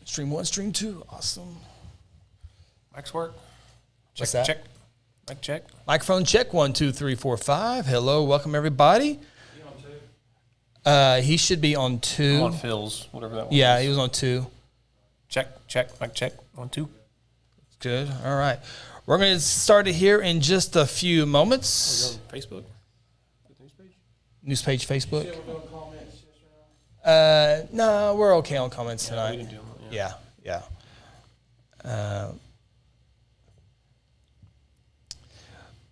Stream 1, stream 2. Awesome. Mic's work. What's that? Check. Mic check. Microphone check. 1, 2, 3, 4, 5. Hello, welcome everybody. He should be on 2. I'm on Phil's, whatever that was. Yeah, he was on 2. Check. Mic check. 1, 2. Good. All right. We're going to start it here in just a few moments. On Facebook? News page, Facebook. No, we're okay on comments tonight. We didn't do them. Yeah.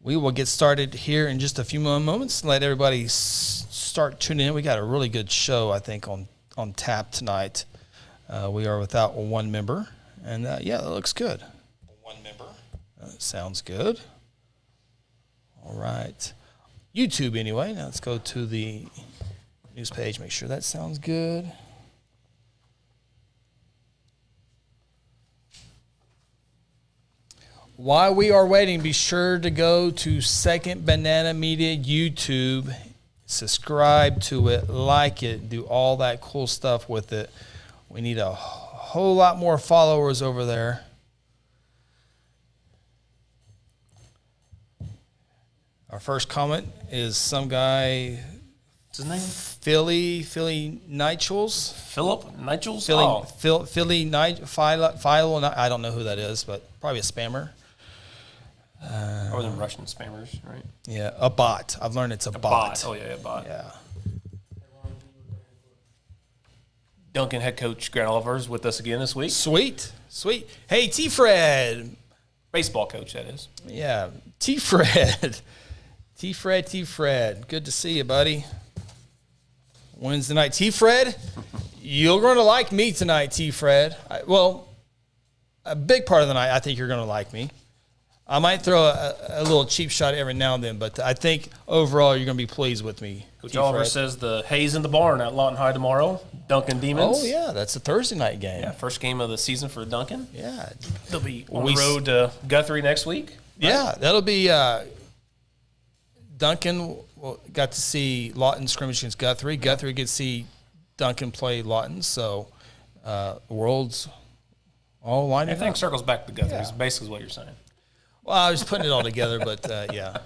We will get started here in just a few more moments. Let everybody start tuning in. We got a really good show, I think, on tap tonight. We are without one member, and yeah, that looks good. One member. Sounds good. All right. YouTube, anyway. Now let's go to the news page. Make sure that sounds good. While we are waiting, be sure to go to Second Banana Media YouTube, subscribe to it, like it, do all that cool stuff with it. We need a whole lot more followers over there. Our first comment is some guy, What's his name? Philly Nichels. Philip Nichels? Philly Philo. I don't know who that is, but probably a spammer. Or them Russian spammers, right? Yeah, a bot. I've learned it's a bot. Oh, yeah, bot. Yeah. Duncan head coach Grant Oliver's with us again this week. Sweet. Hey, T-Fred. Baseball coach, that is. Yeah, T-Fred. T-Fred. Good to see you, buddy. Wednesday night. T-Fred, you're going to like me tonight, T-Fred. Well, a big part of the night, I think you're going to like me. I might throw a little cheap shot every now and then, but I think overall you're going to be pleased with me. Coach Oliver says the hay's in the barn at Lawton High tomorrow. Duncan Demons. Oh, yeah, that's a Thursday night game. Yeah, first game of the season for Duncan. Yeah. They'll be on the road to Guthrie next week. Right? Yeah, that'll be Duncan got to see Lawton scrimmage against Guthrie. Guthrie gets to see Duncan play Lawton, so the world's all lining up. Everything circles back to Guthrie, is basically what you're saying. Well, I was putting it all together, but yeah.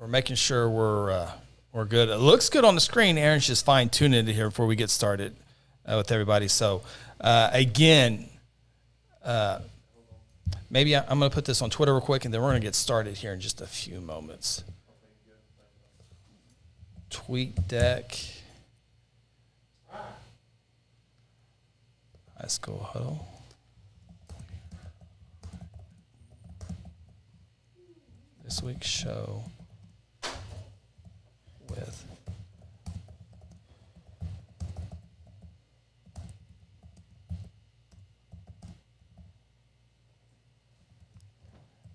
We're making sure we're good. It looks good on the screen. Aaron's just fine-tuning it here before we get started with everybody. So, again, maybe I'm going to put this on Twitter real quick, and then we're going to get started here in just a few moments. Tweet deck. High School Huddle. This week's show with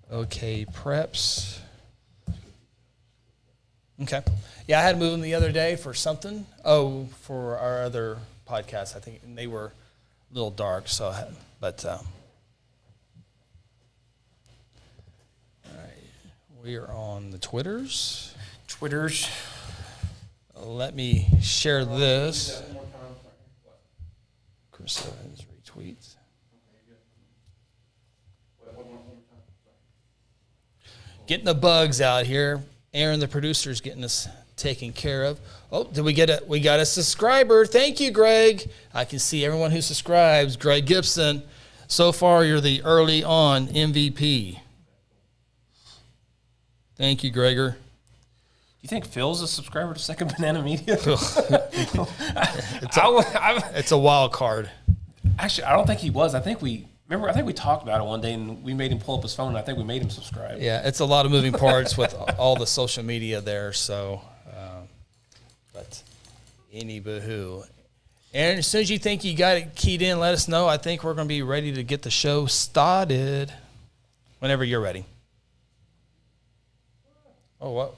OK Preps. Okay. Yeah, I had to move them the other day for something. Oh, for our other podcast, I think, and they were a little dark. So, all right, we are on the Twitters. Let me share this. Chris Evans retweets. Getting the bugs out here. Aaron, the producer, is getting us taken care of. Oh, we got a subscriber. Thank you, Greg. I can see everyone who subscribes. Greg Gibson. So far, you're the early on MVP. Thank you, Gregor. Do you think Phil's a subscriber to Second Banana Media? It's a wild card. Actually, I don't think he was. I think we talked about it one day, and we made him pull up his phone, and I think we made him subscribe. Yeah, it's a lot of moving parts with all the social media there. So, but any boo-hoo. Aaron, as soon as you think you got it keyed in, let us know. I think we're going to be ready to get the show started whenever you're ready. Oh, what?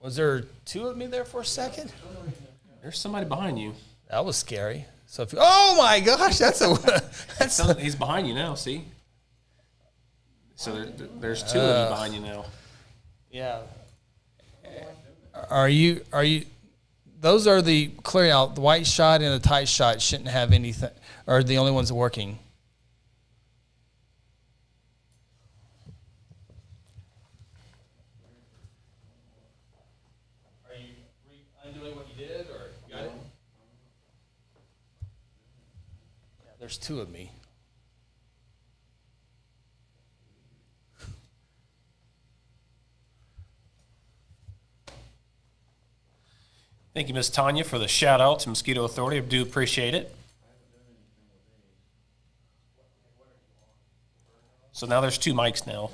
Was there two of me there for a second? There's somebody behind you. That was scary. So, oh my gosh, that's he's behind you now. See, So there's two of you behind you now. Yeah. Are you? Those are the clear out. The white shot and the tight shot shouldn't have anything. Are the only ones working. Are you undoing what you did, or you got it? Yeah, there's two of me. Thank you, Miss Tanya, for the shout out to Mosquito Authority. I do appreciate it. So now there's two mics now.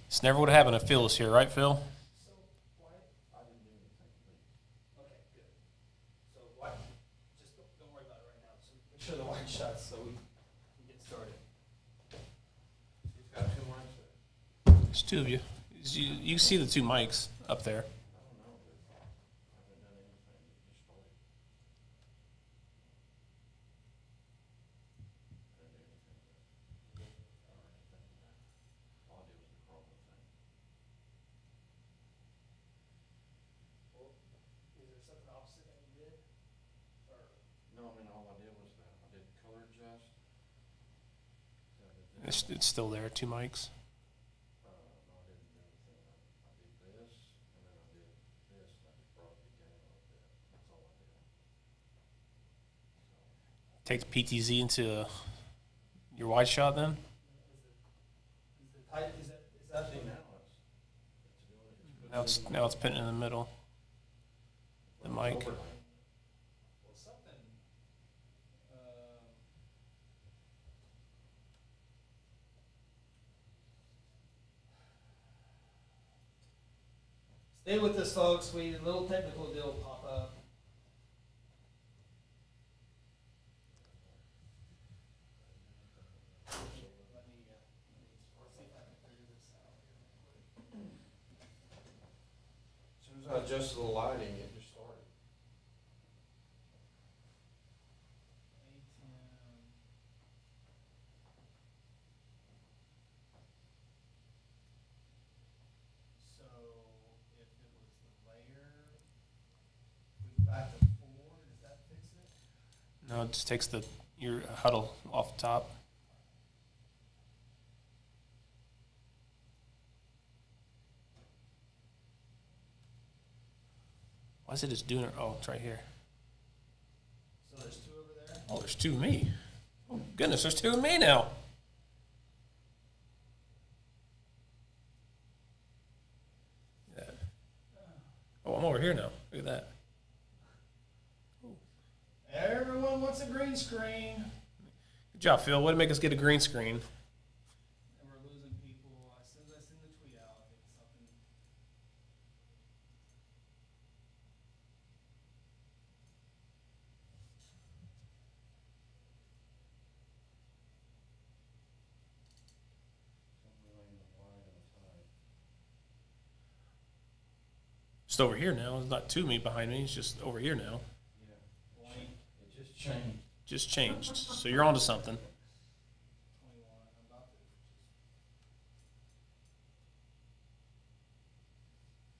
This never would have happened if Phil was here, right, Phil? Sure the white shots so we can get started. He's got two mics there. There's two of you. You see the two mics up there. I don't know, but I haven't done anything. Just started. I didn't do anything or anything. All I did was the Chroma thing. Well, is there something opposite that you did? Or No, I mean, all I did was that. I did color adjust. So I did this. It's still there, two mics. No, I didn't do anything. I did this, and then I did this, and I just brought the gain a little bit. That's all I did. So, Take the PTZ into your wide shot then. is the tight? Is that see, the now it's doing it. Now it's putting it in the middle. The mic. Overlay. Well, something. Stay with us, folks. We a little technical deal will pop up. Let me see if I can figure this out here. As soon as I adjusted the lighting, it just started. So if it was the layer, we go back to 4, does that fix it? No, it just takes your huddle off the top. Why is it just doing it? Oh, it's right here. So there's 2 over there? Oh, there's two of me. Oh, goodness, there's two of me now. Yeah. Oh, I'm over here now. Look at that. Everyone wants a green screen. Good job, Phil. Way to make us get a green screen. And we're losing people. As soon as I send the tweet out, it's something. Something like the wide and the tight. Just over here now. It's not two me behind me. It's just over here now. Yeah. It just changed. Just changed. So you're onto something. 21. I'm about to.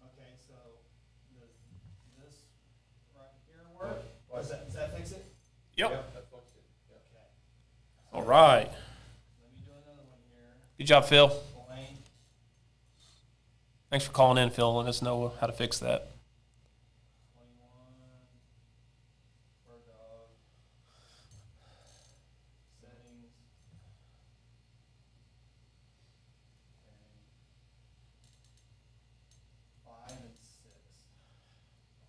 Okay, so does this right here work? Does that fix it? Yep. That fixed it. Yeah. Okay. All right. Let me do another one here. Good job, Phil. Blaine. Thanks for calling in, Phil. Let us know how to fix that. 21. Bird dog. Settings. Okay. 5 and 6.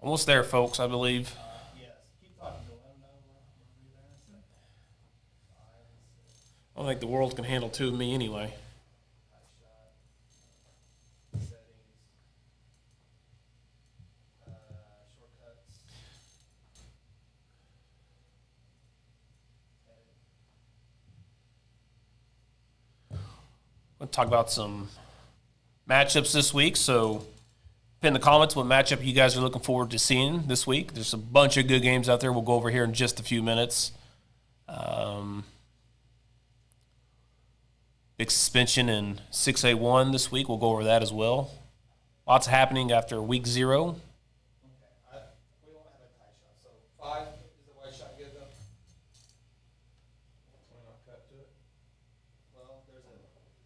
Almost there, folks, I believe. Yes. Keep talking to let them know we're there in a second. 5 and 6. I don't think the world can handle two of me anyway. High shot. Settings. Shortcuts. Edit. We'll talk about some matchups this week. So put in the comments what matchup you guys are looking forward to seeing this week. There's a bunch of good games out there. We'll go over here in just a few minutes. Big suspension in 6A1 this week. We'll go over that as well. Lots happening after week 0. We won't have a tie shot. So 5 is the white shot good though? When I cut to it, Well,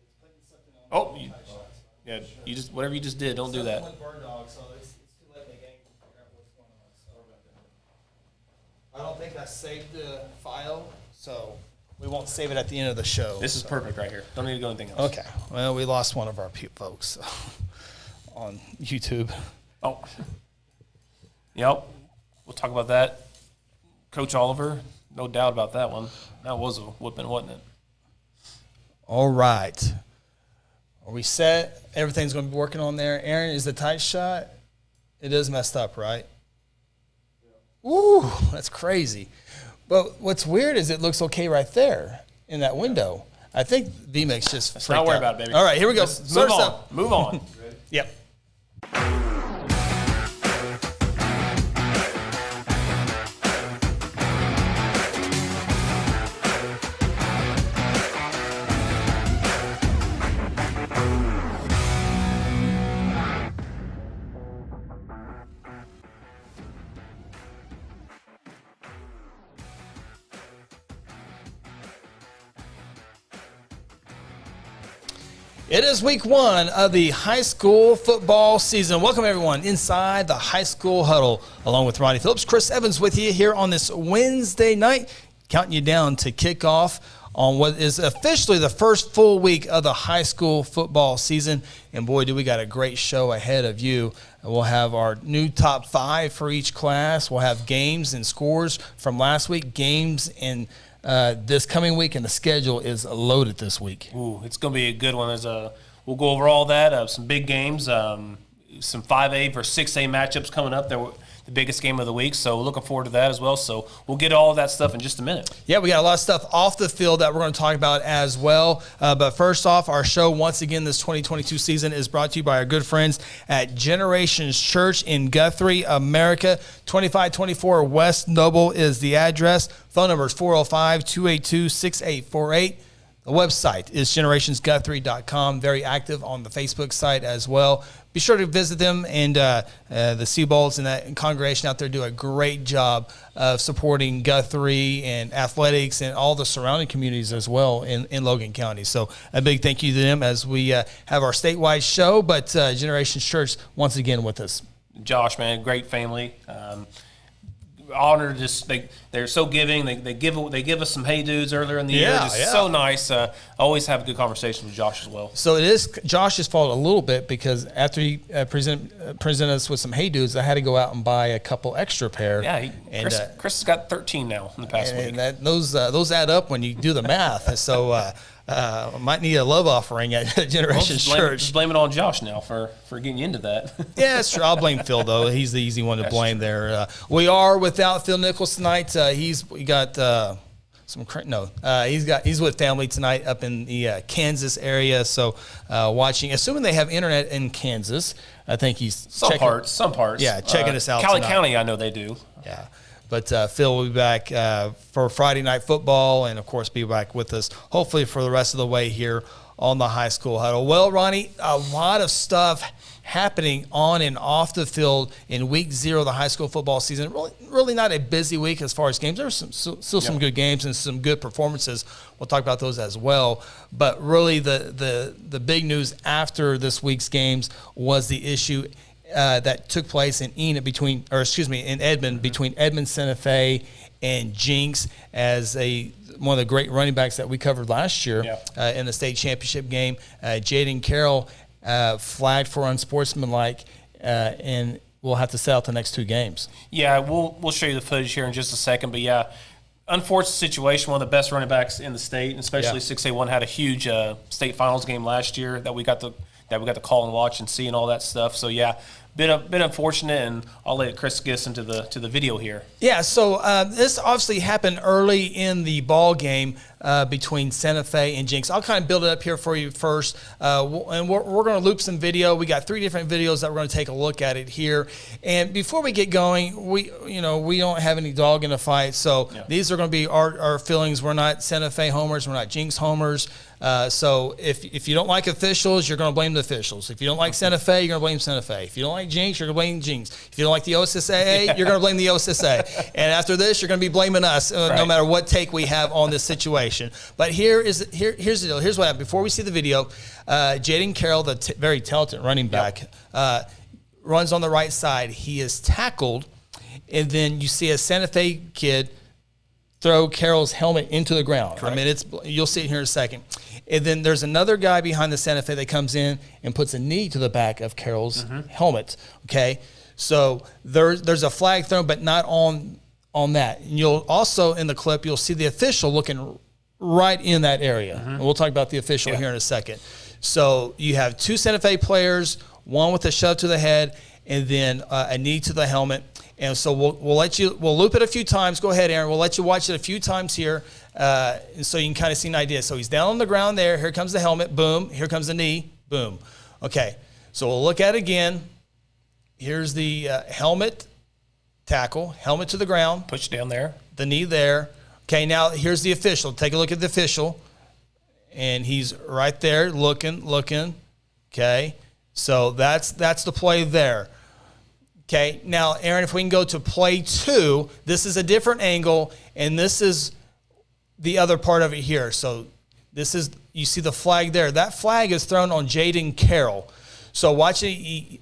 it's putting something on Oh, the you- tie shots. Yeah, you just whatever you just did, don't do that. Something with burn dog, so it's too late in the game to figure out what's going on. So I don't think I saved the file, so we won't save it at the end of the show. This is perfect right here. Don't need to go anything else. Okay. Well, we lost one of our folks on YouTube. Oh. Yep. We'll talk about that. Coach Oliver, no doubt about that one. That was a whooping, wasn't it? All right. Are we set? Everything's going to be working on there. Aaron, is the tight shot? It is messed up, right? Ooh, that's crazy. But what's weird is it looks okay right there in that window. I think VMix just Let's freaked not worry out. about it, baby. All right, here we go. Let's Start move us on. up. Move on. Yep. It is week 1 of the high school football season. Welcome, everyone, inside the High School Huddle. Along with Ronnie Phillips, Chris Evans with you here on this Wednesday night, counting you down to kick off on what is officially the first full week of the high school football season. And boy, do we got a great show ahead of you. We'll have our new top 5 for each class. We'll have games and scores from last week, games and this coming week, and the schedule is loaded this week. Ooh, it's going to be a good one. We'll go over all that. Some big games, some 5A versus 6A matchups coming up. They're the biggest game of the week, so looking forward to that as well. So we'll get all of that stuff in just a minute. Yeah, we got a lot of stuff off the field that we're going to talk about as well. But first off, our show, once again, this 2022 season is brought to you by our good friends at Generations Church in Guthrie, America. 2524 West Noble is the address. Phone number is 405-282-6848. The website is generationsguthrie.com. Very active on the Facebook site as well. Be sure to visit them, and the Seabolds and that congregation out there do a great job of supporting Guthrie and athletics and all the surrounding communities as well in Logan County. So a big thank you to them as we have our statewide show, but Generations Church once again with us. Josh, man, great family. Honored, they're so giving. They give us some hey dudes earlier in the year. Just so nice. Always have a good conversation with Josh as well. So it is Josh's fault a little bit because after he present us with some hey dudes, I had to go out and buy a couple extra pair. Yeah, Chris has got 13 now in the past week. And those add up when you do the math. So might need a love offering at Generations Church. Just blame it on Josh now for getting you into that. Yeah, that's true. I'll blame Phil though. He's the easy one to blame there. We are without Phil Nichols tonight. He's with family tonight up in the Kansas area. So assuming they have internet in Kansas. I think he's some parts. Yeah, checking us out. Cali tonight. County, I know they do. Yeah. But Phil will be back for Friday Night Football and, of course, be back with us hopefully for the rest of the way here on the High School Huddle. Well, Ronnie, a lot of stuff happening on and off the field in week 0 of the high school football season. Really not a busy week as far as games. There's still some good games and some good performances. We'll talk about those as well. But really the big news after this week's games was the issue that took place in Edmond between Edmond Santa Fe and Jinx as one of the great running backs that we covered last year in the state championship game. Jaden Carroll flagged for unsportsmanlike, and we'll have to set out the next 2 games. Yeah, we'll show you the footage here in just a second, but yeah, unfortunate situation. One of the best running backs in the state, and especially 6A1 had a huge state finals game last year that we got to call and watch and see and all that stuff. So yeah, bit unfortunate, and I'll let Chris get us into the video here. Yeah, so this obviously happened early in the ball game between Santa Fe and Jinx. I'll kind of build it up here for you first, and we're going to loop some video. We got 3 different videos that we're going to take a look at it here. And before we get going, we don't have any dog in the fight, so these are going to be our feelings. We're not Santa Fe homers, we're not Jinx homers. So if you don't like officials, you're going to blame the officials. If you don't like Santa Fe, you're going to blame Santa Fe. If you don't like Jinx, you're going to blame Jinx. If you don't like the OSSAA, you're going to blame the OSSAA. And after this, you're going to be blaming us, no matter what take we have on this situation. But here's the deal. Here's what happened. Before we see the video, Jaden Carroll, the very talented running back, runs on the right side. He is tackled, and then you see a Santa Fe kid throw Carroll's helmet into the ground. Correct. I mean, you'll see it here in a second. And then there's another guy behind the Santa Fe that comes in and puts a knee to the back of Carroll's helmet. Okay, so there's a flag thrown, but not on that. And you'll also, in the clip, you'll see the official looking right in that area. And we'll talk about the official here in a second. So you have 2 Santa Fe players, one with a shove to the head, and then a knee to the helmet. And so we'll loop it a few times. Go ahead, Aaron. We'll let you watch it a few times here, and so you can kind of see an idea. So he's down on the ground there. Here comes the helmet. Boom. Here comes the knee. Boom. Okay. So we'll look at it again. Here's the helmet tackle. Helmet to the ground. Push down there. The knee there. Okay. Now here's the official. Take a look at the official, and he's right there looking. Okay. So that's the play there. Okay, now, Aaron, if we can go to play 2, this is a different angle, and this is the other part of it here. So this is, you see the flag there. That flag is thrown on Jaden Carroll. So watch it, he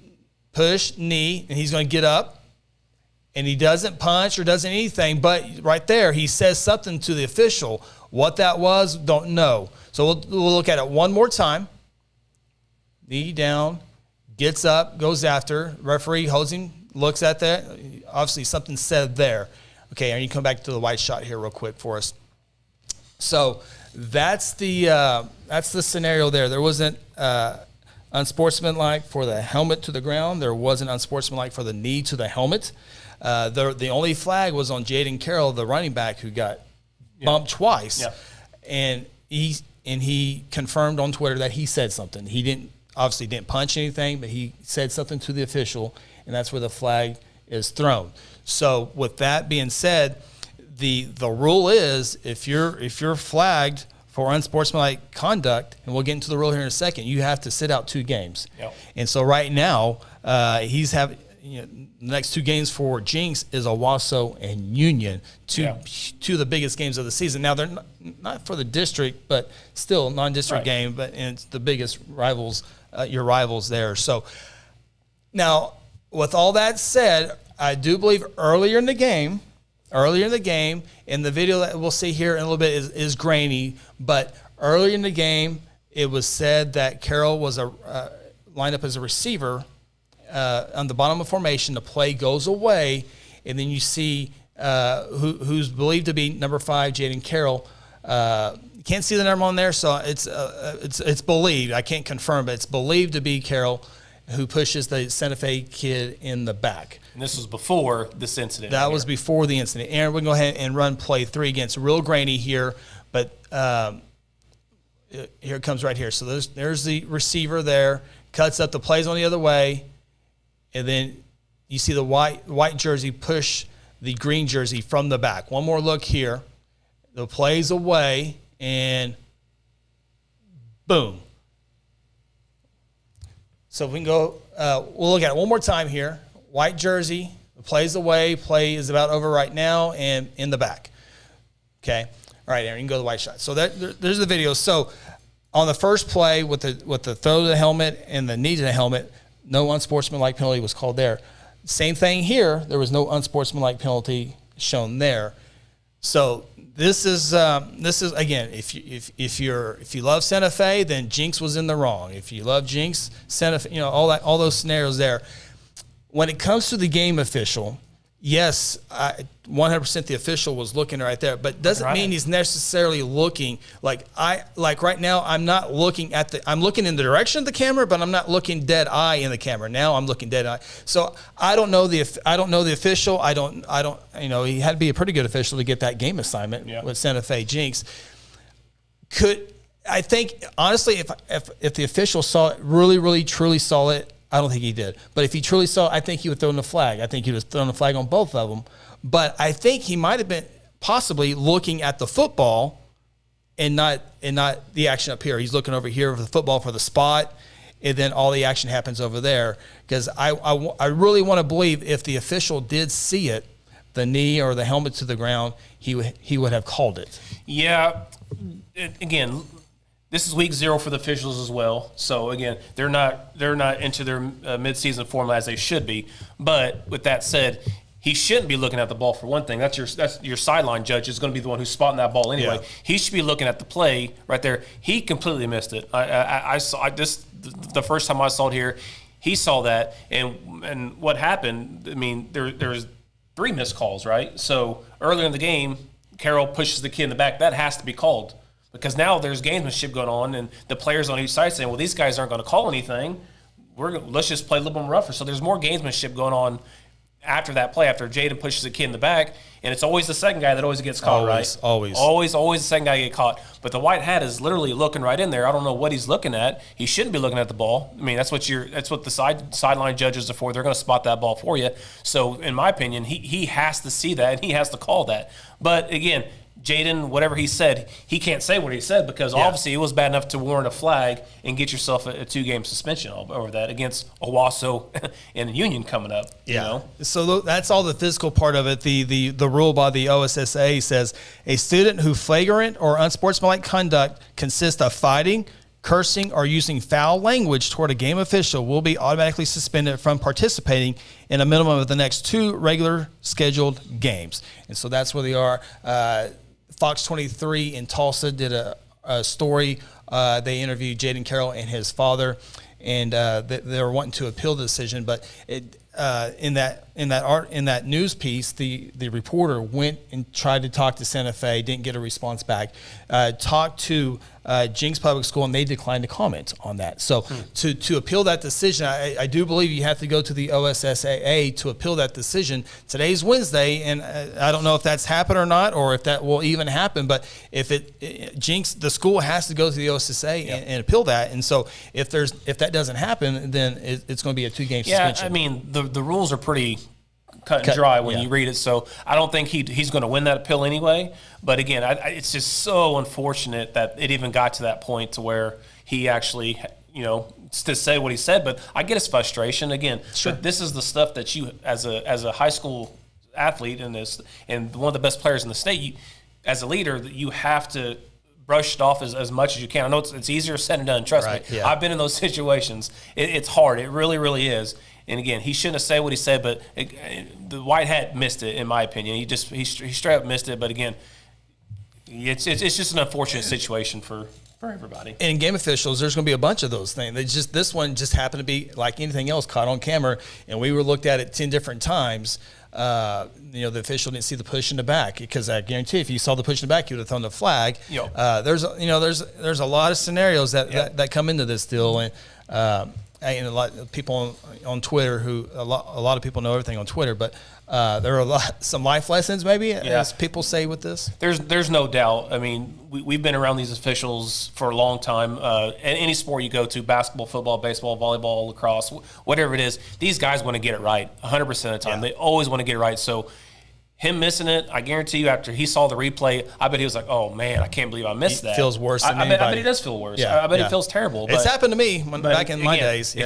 push, knee, and he's going to get up, and he doesn't punch or doesn't anything, but right there, he says something to the official. What that was, don't know. So we'll look at it one more time. Knee down, gets up, goes after. Referee holds him, looks at that. Obviously, something said there. Okay, and you come back to the white shot here real quick for us. So that's the scenario there. There wasn't unsportsmanlike for the helmet to the ground. There wasn't unsportsmanlike for the knee to the helmet. The only flag was on Jaden Carroll, the running back, who got bumped twice. Yeah. And he confirmed on Twitter that he said something. He obviously didn't punch anything, but he said something to the official, and that's where the flag is thrown. So with that being said, the rule is if you're flagged for unsportsmanlike conduct, and we'll get into the rule here in a second, you have to sit out 2 games. Yep. And so right now, he's having the next 2 games for Jinx is Owasso and Union, two of the biggest games of the season. Now they're not for the district, but still non-district game, but and it's the biggest rivals. Your rivals there. So now, with all that said, I do believe earlier in the game, and the video that we'll see here in a little bit is grainy, but earlier in the game, it was said that Carroll was lined up as a receiver on the bottom of formation. The play goes away, and then you see who's believed to be number 5, Jaden Carroll. Can't see the number on there, so it's believed. I can't confirm, but it's believed to be Carroll who pushes the Santa Fe kid in the back. And this was before this incident. That was before the incident. Aaron, we can go ahead and run play 3 again. It's real grainy here, but here it comes right here. So there's the receiver there, cuts up, the play's on the other way, and then you see the white jersey push the green jersey from the back. One more look here. The play's away, and boom. So if we can go, we'll look at it one more time here. White jersey, the play's away, play is about over right now, and in the back. Okay. All right, Aaron, you can go to the white shot. So there's the video. So on the first play with the throw to the helmet and the knee to the helmet, no unsportsmanlike penalty was called there. Same thing here. There was no unsportsmanlike penalty shown there. So this is again, if you love Santa Fe, then Jinx was in the wrong. If you love Jinx, Santa Fe, all those scenarios there. When it comes to the game official, yes, 100% the official was looking right there, but doesn't mean he's necessarily looking like right now. I'm not looking I'm looking in the direction of the camera, but I'm not looking dead eye in the camera. Now I'm looking dead eye. So I don't know the official. I don't, he had to be a pretty good official to get that game assignment with Santa Fe Jinx. I think honestly, if the official saw it, really, truly saw it, I don't think he did. But if he truly saw it, I think he would throw in the flag. I think he was throwing the flag on both of them. But I think he might have been possibly looking at the football and not the action up here. He's looking over here for the football for the spot, and then all the action happens over there. Because I really want to believe if the official did see it, the knee or the helmet to the ground, he would have called it. Yeah. Again, this is week 0 for the officials as well. So again, they're not into their midseason form as they should be. But with that said, he shouldn't be looking at the ball for one thing. That's your sideline judge is going to be the one who's spotting that ball anyway. Yeah. He should be looking at the play right there. He completely missed it. I saw this the first time I saw it here. He saw that, and what happened? I mean, there's 3 missed calls, right? So earlier in the game, Carroll pushes the kid in the back. That has to be called. Because now there's gamesmanship going on, and the players on each side saying, well, these guys aren't going to call anything. Let's just play a little bit rougher. So there's more gamesmanship going on after that play, after Jaden pushes the kid in the back, and it's always the second guy that always gets caught, right? Always the second guy get caught. But the white hat is literally looking right in there. I don't know what he's looking at. He shouldn't be looking at the ball. I mean, that's what the sideline judges are for. They're going to spot that ball for you. So in my opinion, he has to see that, and he has to call that. But again, Jaden, whatever he said, he can't say what he said because obviously it was bad enough to warrant a flag and get yourself a 2-game suspension over that against Owasso and Union coming up. Yeah. You know? So that's all the physical part of it. The rule by the OSSA says a student who flagrant or unsportsmanlike conduct consists of fighting, cursing, or using foul language toward a game official will be automatically suspended from participating in a minimum of the next 2 regular scheduled games. And so that's where they are. Fox 23 in Tulsa did a story. They interviewed Jaden Carroll and his father, and they were wanting to appeal the decision. But in that news piece, the reporter went and tried to talk to Santa Fe, didn't get a response back. Talked to Jinx Public School, and they declined to comment on that. So to appeal that decision, I do believe you have to go to the OSSAA to appeal that decision. Today's Wednesday, and I don't know if that's happened or not, or if that will even happen. But if Jinx, the school has to go to the OSSAA and appeal that. And so if that doesn't happen, then it's going to be a 2-game suspension. I mean the rules are pretty cut and dry when you read it. So I don't think he's going to win that appeal anyway. But again, it's just so unfortunate that it even got to that point to where he actually, to say what he said. But I get his frustration again. Sure. But this is the stuff that you, as a high school athlete and one of the best players in the state, as a leader, that you have to brush it off as much as you can. I know it's easier said than done. Trust me. Yeah. I've been in those situations. It's hard. It really, really is. And again, he shouldn't have said what he said, but the white hat missed it, in my opinion. He straight up missed it. But again, it's just an unfortunate situation for everybody. And game officials, there's going to be a bunch of those things. This one just happened to be like anything else, caught on camera, and we were looked at it 10 different times. The official didn't see the push in the back, because I guarantee if you saw the push in the back, you would have thrown the flag. There's a lot of scenarios that come into this deal, and a lot of people on Twitter a lot of people know everything on Twitter, but there are some life lessons maybe, as people say with this. There's no doubt. I mean, we've been around these officials for a long time. Any sport you go to, basketball, football, baseball, volleyball, lacrosse, whatever it is, these guys want to get it right 100% of the time. They always want to get it right. So him missing it, I guarantee you, after he saw the replay, I bet he was like, "Oh man, I can't believe I missed that." Feels worse than anybody. I bet he does feel worse. I bet it feels terrible. It's happened to me back in my days. I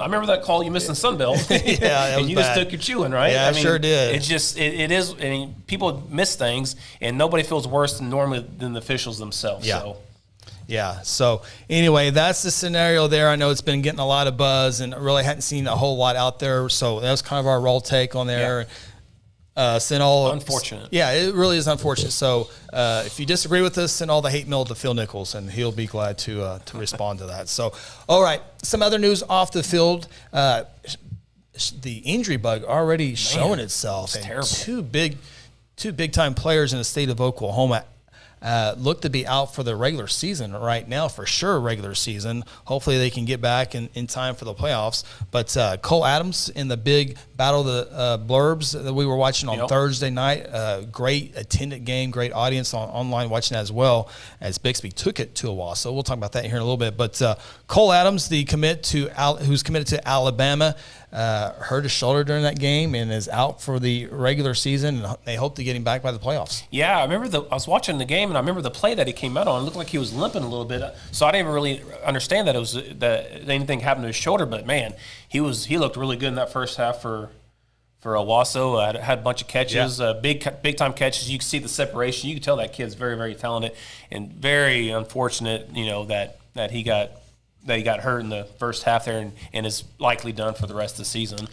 remember that call you missed in Sunbelt. And you bad. Just took your chewing, right? Yeah, I sure did. It's just it is. I mean, people miss things, and nobody feels worse than the officials themselves. So anyway, that's the scenario there. I know it's been getting a lot of buzz, and really hadn't seen a whole lot out there. So that was kind of our raw take on there. Yeah. Unfortunate. Yeah, it really is unfortunate. So if you disagree with us, send all the hate mail to Phil Nichols, and he'll be glad to respond to that. So, all right, some other news off the field. the injury bug already showing itself. It's And terrible. Two big time players in the state of Oklahoma look to be out for the regular season right now, for sure, regular season. Hopefully they can get back in time for the playoffs. But Cole Adams in the big Battle of the Blurbs that we were watching on Thursday night, great attended game, great audience online watching that as well, as Bixby took it to Owasso. We'll talk about that here in a little bit. But Cole Adams, who's committed to Alabama, hurt his shoulder during that game and is out for the regular season, and they hope to get him back by the playoffs. Yeah, I remember I was watching the game, and I remember the play that he came out on. It looked like he was limping a little bit, so I didn't even really understand that it was that anything happened to his shoulder. But man, he looked really good in that first half for Owasso. Had a bunch of catches, big time catches. You can see the separation. You can tell that kid's very, very talented, and very unfortunate, that he got hurt in the first half there and is likely done for the rest of the season.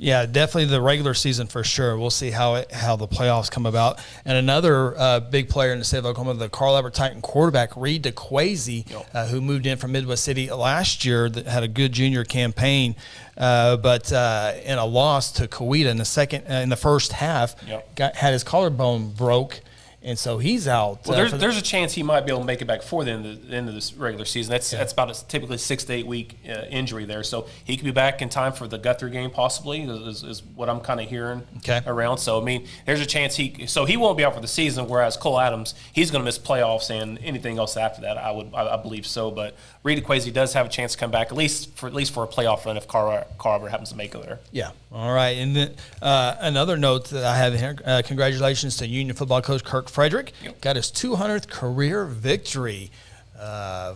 Yeah, definitely the regular season for sure. We'll see how the playoffs come about. And another big player in the state of Oklahoma, the Carl Albert Titan quarterback, Reed DeQuazy, who moved in from Midwest City last year, that had a good junior campaign, but in a loss to Coweta in the first half, had his collarbone broke. And so he's out. Well, there's a chance he might be able to make it back before the end of this regular season. That's about typically 6 to 8 week injury there. So he could be back in time for the Guthrie game possibly is what I'm kind of hearing around. So, I mean, there's a chance he won't be out for the season, whereas Cole Adams, he's going to miss playoffs and anything else after that, I believe so. But Reed DeQuazy does have a chance to come back, at least for a playoff run if Carl Albert happens to make it there. Yeah. All right. And then another note that I have here, congratulations to Union football coach Kirk Frederick. Got his 200th career victory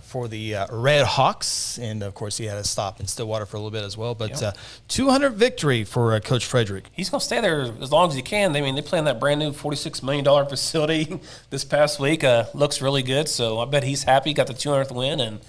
for the Red Hawks. And, of course, he had to stop in Stillwater for a little bit as well. But 200 victory for Coach Frederick. He's going to stay there as long as he can. They play in that brand-new $46 million facility this past week. Looks really good. So I bet he's happy. Got the 200th win. And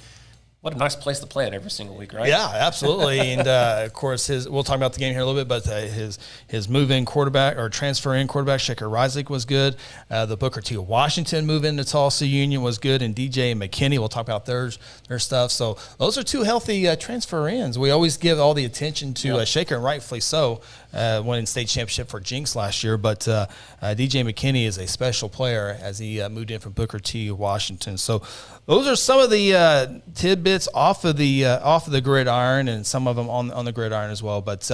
what a nice place to play it every single week, right? Yeah, absolutely. And, of course, we'll talk about the game here in a little bit, but his move-in quarterback or transfer-in quarterback, Shaker Reislich, was good. The Booker T. Washington move-in to Tulsa Union was good, and DJ McKinney, we'll talk about their stuff. So those are two healthy transfer-ins. We always give all the attention to Shaker, and rightfully so, winning state championship for Jinx last year. But DJ McKinney is a special player as he moved in from Booker T. Washington. So those are some of the tidbits off of the gridiron, and some of them on the gridiron as well. But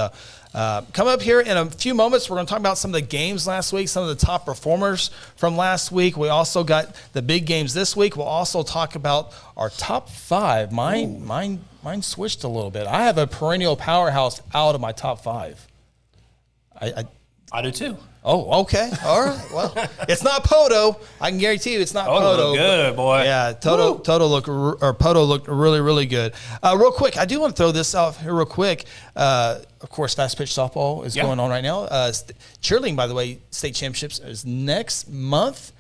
come up here in a few moments, we're going to talk about some of the games last week, some of the top performers from last week. We also got the big games this week. We'll also talk about our top 5. Mine switched a little bit. I have a perennial powerhouse out of my top 5. I do too. Oh, okay. All right. Well, it's not Poto. I can guarantee you it's not Poto. Looked good, boy. Yeah, Poto looked really, really good. Real quick, I do want to throw this out here real quick. Of course, fast pitch softball is going on right now. Cheerleading, by the way, state championships is next month.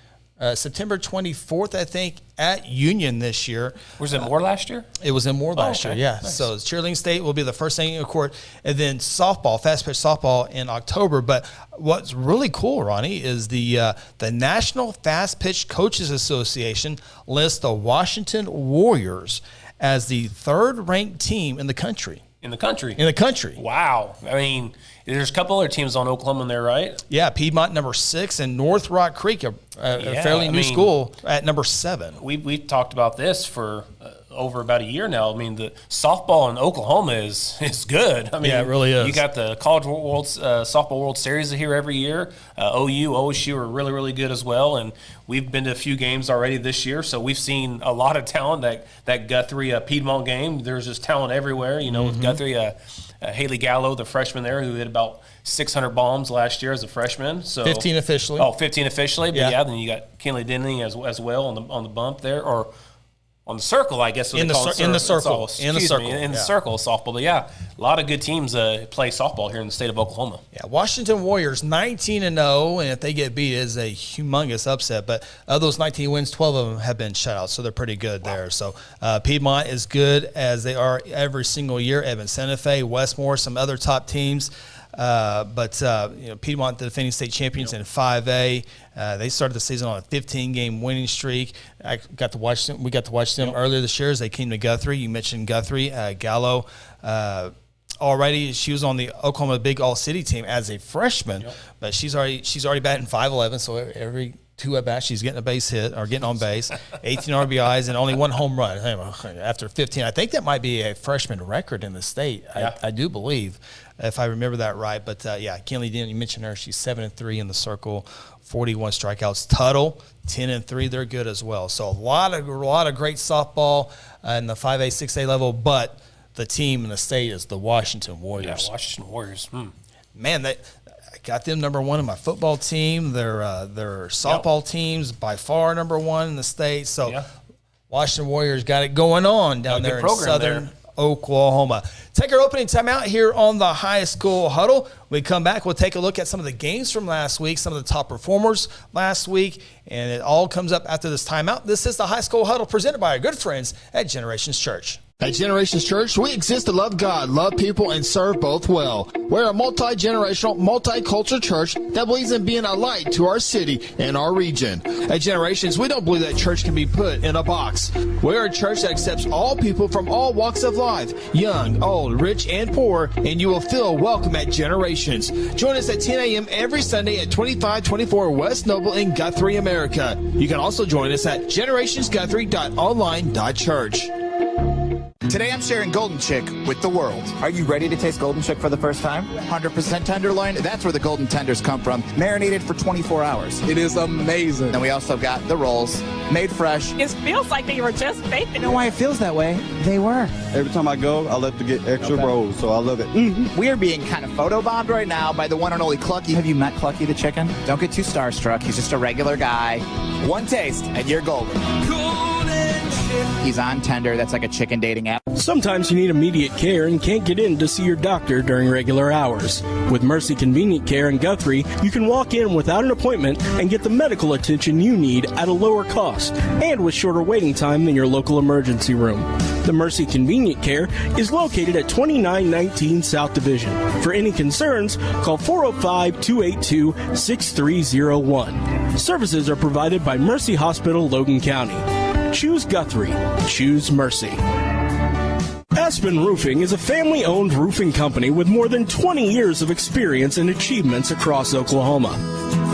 September 24th, I think, at Union this year. Was it more last year? It was in Moore last year, yeah. Nice. So cheerleading state will be the first thing in court, and then softball, fast pitch softball in October. But what's really cool, Ronnie, is the National Fast Pitch Coaches Association lists the Washington Warriors as the 3rd-ranked team in the country. In the country? In the country. Wow. I mean, there's a couple other teams on Oklahoma in there, right? Yeah, Piedmont number 6 and North Rock Creek, a fairly new school, at number 7. We've talked about this for over about a year now. I mean, the softball in Oklahoma is good. I mean, yeah, it really is. You got the College World Softball World Series here every year. OU, OSU are really, really good as well. And we've been to a few games already this year, so we've seen a lot of talent. That Guthrie Piedmont game, there's just talent everywhere. With Guthrie, Haley Gallo, the freshman there, who hit about 600 bombs last year as a freshman. So 15 officially. Oh, 15 officially. But then you got Kinley Denny as well on the bump there, or on the circle, I guess. In the circle softball. But yeah, a lot of good teams play softball here in the state of Oklahoma. Yeah, Washington Warriors 19-0, and if they get beat, it is a humongous upset. But of those 19 wins, 12 of them have been shutouts, so they're pretty good there. So Piedmont is good as they are every single year. Evans Santa Fe, Westmore, some other top teams. But Piedmont, the defending state champions in 5A, they started the season on a 15-game winning streak. We got to watch them earlier this year as they came to Guthrie. You mentioned Guthrie, Gallo, already. She was on the Oklahoma Big All-City team as a freshman, but she's already batting .511. So every 2 at bats, she's getting a base hit or getting on base. 18 RBIs and only 1 home run after 15. I think that might be a freshman record in the state. I do believe, if I remember that right. But Kenley, you mentioned her. She's 7-3 in the circle, 41 strikeouts. Tuttle 10-3. They're good as well. So a lot of great softball in the 5A, 6A level. But the team in the state is the Washington Warriors. Yeah, Washington Warriors. Man, I got them number 1 in my football team. Their softball teams by far number 1 in the state. So Washington Warriors got it going on down there in southern Oklahoma. Take our opening timeout here on the High School Huddle. We come back, we'll take a look at some of the games from last week, some of the top performers last week, and it all comes up after this timeout. This is the High School Huddle presented by our good friends at Generations Church. At Generations Church, we exist to love God, love people, and serve both well. We're a multi-generational, multicultural church that believes in being a light to our city and our region. At Generations, we don't believe that church can be put in a box. We're a church that accepts all people from all walks of life, young, old, rich, and poor, and you will feel welcome at Generations. Join us at 10 a.m. every Sunday at 2524 West Noble in Guthrie, America. You can also join us at generationsguthrie.online.church. Today I'm sharing Golden Chick with the world. Are you ready to taste Golden Chick for the first time? 100% tenderloin, that's where the golden tenders come from, marinated for 24 hours. It is amazing. And we also got the rolls, made fresh. It feels like they were just baked. You know why it feels that way? They were. Every time I go, I love to get extra rolls, so I love it. We are being kind of photobombed right now by the one and only Clucky. Have you met Clucky the chicken? Don't get too starstruck. He's just a regular guy. One taste, and you're golden. He's on Tender. That's like a chicken dating app. Sometimes you need immediate care and can't get in to see your doctor during regular hours. With Mercy Convenient Care in Guthrie, you can walk in without an appointment and get the medical attention you need at a lower cost and with shorter waiting time than your local emergency room. The Mercy Convenient Care is located at 2919 South Division. For any concerns, call 405-282-6301. Services are provided by Mercy Hospital, Logan County. Choose Guthrie. Choose Mercy. Aspen Roofing is a family-owned roofing company with more than 20 years of experience and achievements across Oklahoma.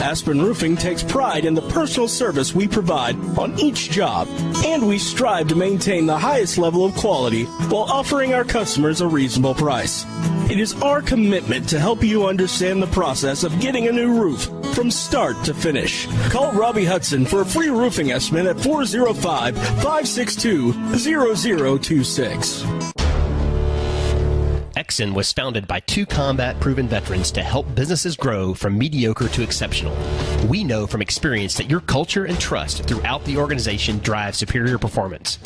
Aspen Roofing takes pride in the personal service we provide on each job, and we strive to maintain the highest level of quality while offering our customers a reasonable price. It is our commitment to help you understand the process of getting a new roof from start to finish. Call Robbie Hudson for a free roofing estimate at 405-562-0026. Exxon was founded by 2 combat-proven veterans to help businesses grow from mediocre to exceptional. We know from experience that your culture and trust throughout the organization drive superior performance.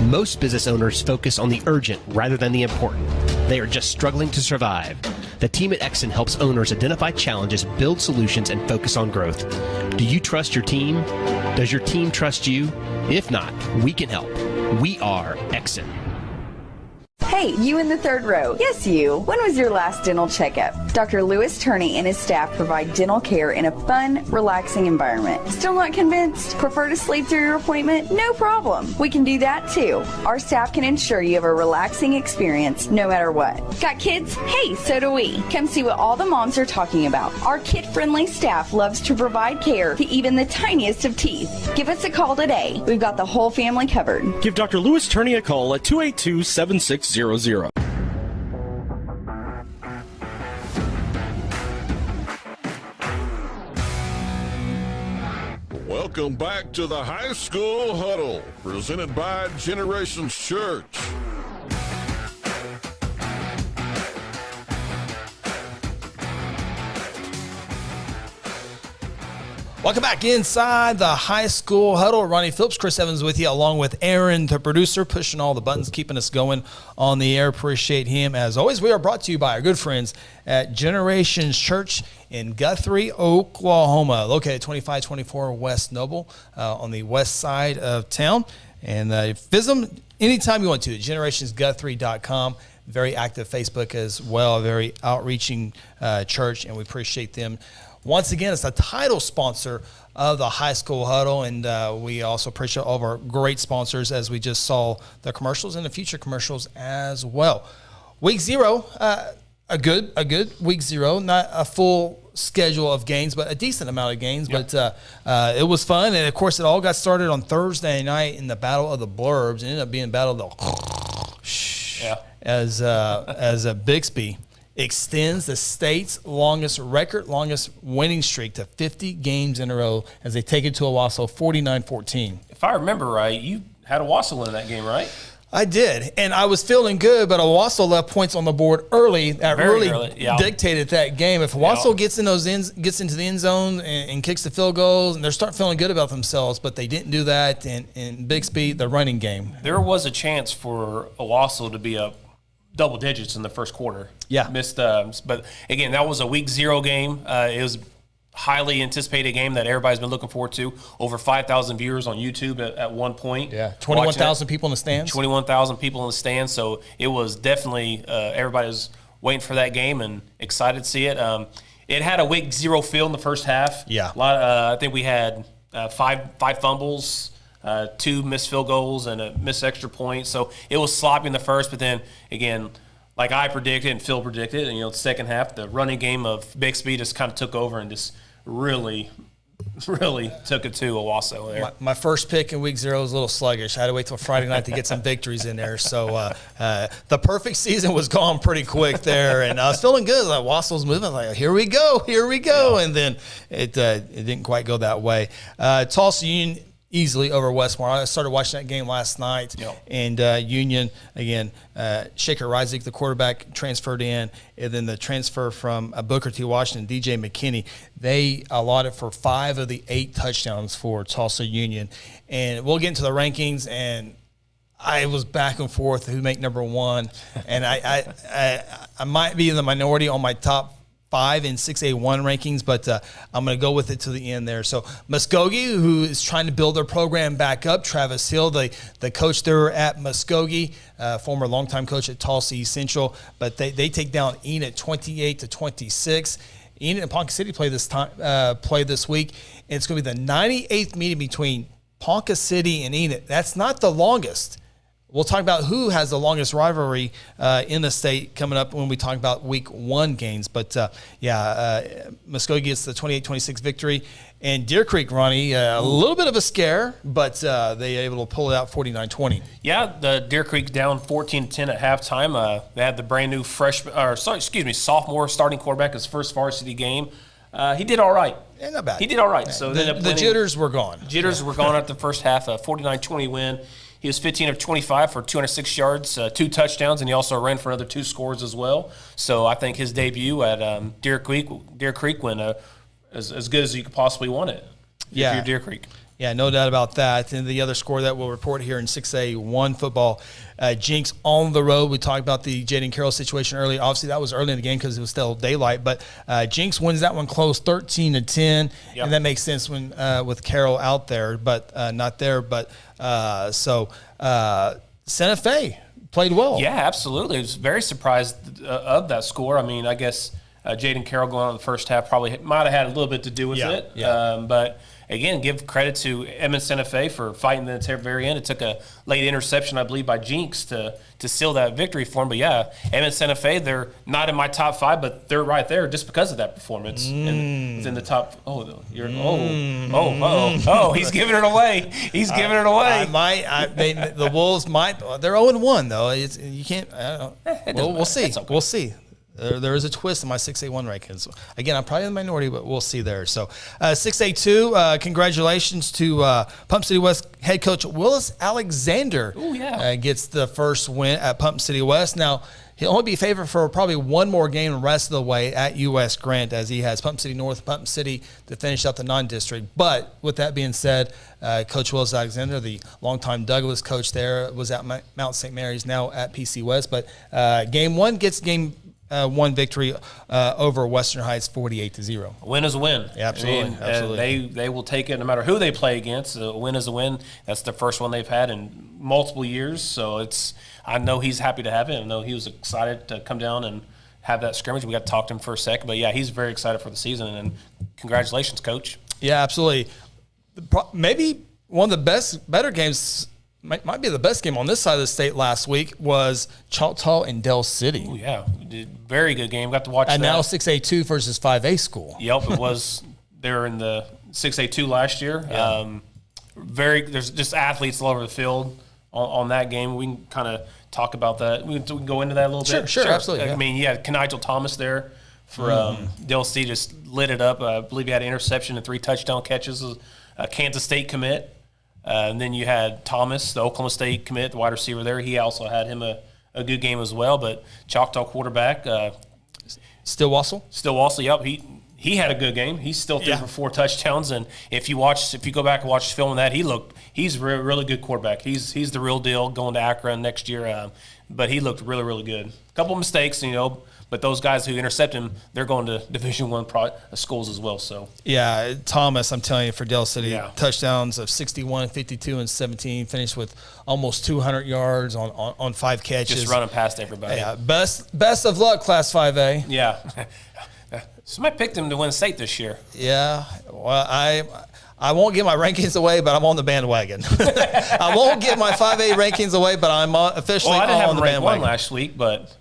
Most business owners focus on the urgent rather than the important. They are just struggling to survive. The team at Exxon helps owners identify challenges, build solutions, and focus on growth. Do you trust your team? Does your team trust you? If not, we can help. We are Exxon. Hey, you in the third row. Yes, you. When was your last dental checkup? Dr. Lewis Turney and his staff provide dental care in a fun, relaxing environment. Still not convinced? Prefer to sleep through your appointment? No problem. We can do that too. Our staff can ensure you have a relaxing experience no matter what. Got kids? Hey, so do we. Come see what all the moms are talking about. Our kid-friendly staff loves to provide care to even the tiniest of teeth. Give us a call today. We've got the whole family covered. Give Dr. Lewis Turney a call at 282-7600. Welcome back to the High School Huddle, presented by Generations Church. Welcome back inside the High School Huddle. Ronnie Phillips, Chris Evans with you, along with Aaron, the producer, pushing all the buttons, keeping us going on the air. Appreciate him. As always, we are brought to you by our good friends at Generations Church in Guthrie, Oklahoma, located 2524 West Noble on the west side of town. And visit them anytime you want to at generationsguthrie.com. Very active Facebook as well, a very outreaching church, and we appreciate them. Once again, it's a title sponsor of the High School Huddle, and we also appreciate all of our great sponsors as we just saw the commercials and the future commercials as well. week 0, a good week 0, not a full schedule of games, but a decent amount of games. Yep. But it was fun, and of course, it all got started on Thursday night in the Battle of the Blurbs. It ended up being Battle of the as Bixby extends the state's longest winning streak to 50 games in a row as they take it to Owasso 49-14. If I remember right, you had Owasso win that game, right? I did, and I was feeling good, but Owasso left points on the board early. That really dictated that game. If Owasso gets into the end zone and kicks the field goals, and they start feeling good about themselves, but they didn't do that in Bixby, the running game. There was a chance for Owasso to be up double digits in the first quarter. Yeah. Missed, but again, that was a week 0 game. It was highly anticipated game that everybody's been looking forward to. Over 5,000 viewers on YouTube at one point. Yeah, 21,000 people in the stands. 21,000 people in the stands. So it was definitely everybody was waiting for that game and excited to see it. It had a week 0 feel in the first half. Yeah, I think we had five fumbles, 2 missed field goals, and a missed extra point. So it was sloppy in the first, but then again, like I predicted and Phil predicted, and the second half, the running game of Bixby just kind of took over and just really took it to Owasso there. My first pick in week 0 was a little sluggish. I had to wait till Friday night to get some victories in there. So the perfect season was gone pretty quick there, and I was feeling good. Like Owasso's moving, like here we go, yeah. And then it didn't quite go that way. Tulsa Union easily over Westmore. I started watching that game last night, and Union, again, Shaker Reisig, the quarterback, transferred in, and then the transfer from Booker T. Washington, DJ McKinney, they allotted for 5 of the 8 touchdowns for Tulsa Union. And we'll get into the rankings, and I was back and forth who make number 1, and I might be in the minority on my top 5 in 6A1 rankings, but I'm going to go with it to the end there. So Muskogee, who is trying to build their program back up, Travis Hill, the coach there at Muskogee, former longtime coach at Tulsa East Central, but they take down Enid 28-26. Enid and Ponca City play this week, and it's going to be the 98th meeting between Ponca City and Enid. That's not the longest. We'll talk about who has the longest rivalry in the state coming up when we talk about week 1 games. But, Muskogee gets the 28-26 victory. And Deer Creek, Ronnie, a little bit of a scare, but they able to pull it out 49-20. Yeah, the Deer Creek down 14-10 at halftime. They had the brand new sophomore starting quarterback, his first varsity game. He did all right. Yeah, not bad. He did all right. Yeah. So the jitters were gone. Jitters were gone at the first half, 49-20 win. He was 15 of 25 for 206 yards, 2 touchdowns, and he also ran for another 2 scores as well. So I think his debut at Deer Creek went as good as you could possibly want it. If you're Deer Creek. Yeah, no doubt about that. And the other score that we'll report here in 6A1 football, Jinx on the road. We talked about the Jaden Carroll situation earlier. Obviously, that was early in the game because it was still daylight. But Jinx wins that one close, 13-10, and that makes sense when with Carroll out there, but not there. But Santa Fe played well. Yeah, absolutely. I was very surprised of that score. I mean, I guess Jaden Carroll going on in the first half probably might have had a little bit to do with it. Yeah. But again, give credit to Edmond Santa Fe for fighting the very end. It took a late interception, I believe, by Jinx to seal that victory for him. But yeah, Edmond Santa Fe, they're not in my top 5, but they're right there just because of that performance. And within the top. He's giving it away. He's giving it away. The Wolves might. They're 0-1 though. You can't. We'll see. Okay. We'll see. There is a twist in my 6A1 rankings. Again, I'm probably in the minority, but we'll see there. So 6A2, congratulations to Pump City West head coach Willis Alexander. Gets the first win at Pump City West. Now, he'll only be favored for probably one more game the rest of the way at U.S. Grant, as he has Pump City North, Pump City to finish out the non-district. But with that being said, Coach Willis Alexander, the longtime Douglas coach there, was at Mount St. Mary's, now at PC West. But game 1 gets game 1 victory over Western Heights, 48-0. A win is a win. Yeah, absolutely. Absolutely. They will take it no matter who they play against. A win is a win. That's the first one they've had in multiple years. So I know he's happy to have it. I know he was excited to come down and have that scrimmage. We got to talk to him for a second. But, yeah, he's very excited for the season. And congratulations, Coach. Yeah, absolutely. Maybe one of the better games might be the best game on this side of the state last week was Choctaw and Del City. Oh, yeah. Very good game. Got to watch and that. now 6A2 versus 5A school. Yep, it was. They were in the 6A2 last year. Yeah. There's just athletes all over the field on that game. We can kind of talk about that. We can go into that a little bit. Sure, absolutely. I mean, you had Nigel Thomas there for Del City, just lit it up. I believe he had an interception and 3 touchdown catches. A Kansas State commit. And then you had Thomas, the Oklahoma State commit, the wide receiver there. He also had him a good game as well. But Choctaw quarterback. Stillwassel, yep. He had a good game. He's still threw for 4 touchdowns. And if you go back and watch film on that, he's a really good quarterback. He's the real deal going to Akron next year. But he looked really, really good. A couple of mistakes, but those guys who intercept him, they're going to Division I schools as well. So yeah, Thomas, I'm telling you, for Del City, touchdowns of 61, 52, and 17, finished with almost 200 yards on 5 catches. Just running past everybody. Yeah, best of luck, Class 5A. Yeah. Somebody picked him to win state this year. Yeah, well, I won't give my rankings away, but I'm on the bandwagon. I won't give my 5A rankings away, but I'm officially on the bandwagon. I didn't have him ranked 1 last week, but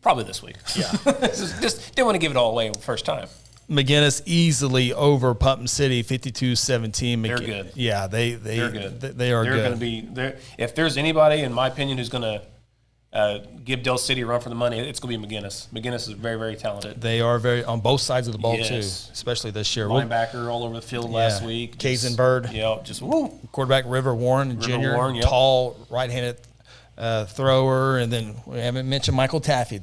probably this week. Yeah. Just didn't want to give it all away the first time. McGinnis easily over Putnam City, 52-17. They're good. Yeah, they're good. They are good. They're going to be there. If there's anybody, in my opinion, who's going to give Del City a run for the money, it's going to be McGinnis. McGinnis is very, very talented. They are on both sides of the ball, too, especially this year. Linebacker all over the field last week. Kazan Bird. Yeah, just woo. Quarterback River Warren Jr., tall, right-handed thrower, and then we haven't mentioned Michael Taffy.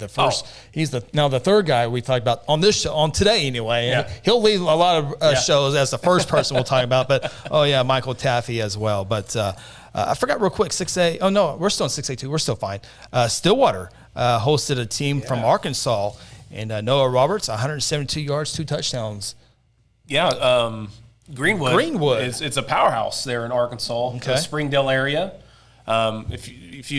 He's the third guy we talked about on this show, on today anyway. Yeah. He'll lead a lot of shows as the first person we'll talk about. But Michael Taffy as well. But I forgot real quick, 6A. Oh no, we're still in 6A2. We're still fine. Stillwater hosted a team from Arkansas, and Noah Roberts, 172 yards, 2 touchdowns. Yeah, Greenwood. It's a powerhouse there in Arkansas, the Springdale area. If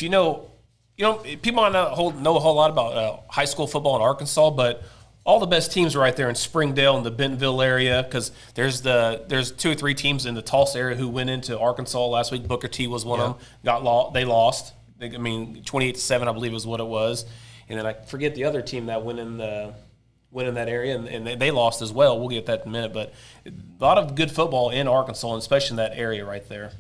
you know, people might not know a whole lot about high school football in Arkansas, but all the best teams are right there in Springdale and the Bentonville area, because there's 2 or 3 teams in the Tulsa area who went into Arkansas last week. Booker T was one of them. They lost. 28-7, I believe is what it was. And then I forget the other team that went in that area, and they lost as well. We'll get that in a minute. But a lot of good football in Arkansas, and especially in that area right there.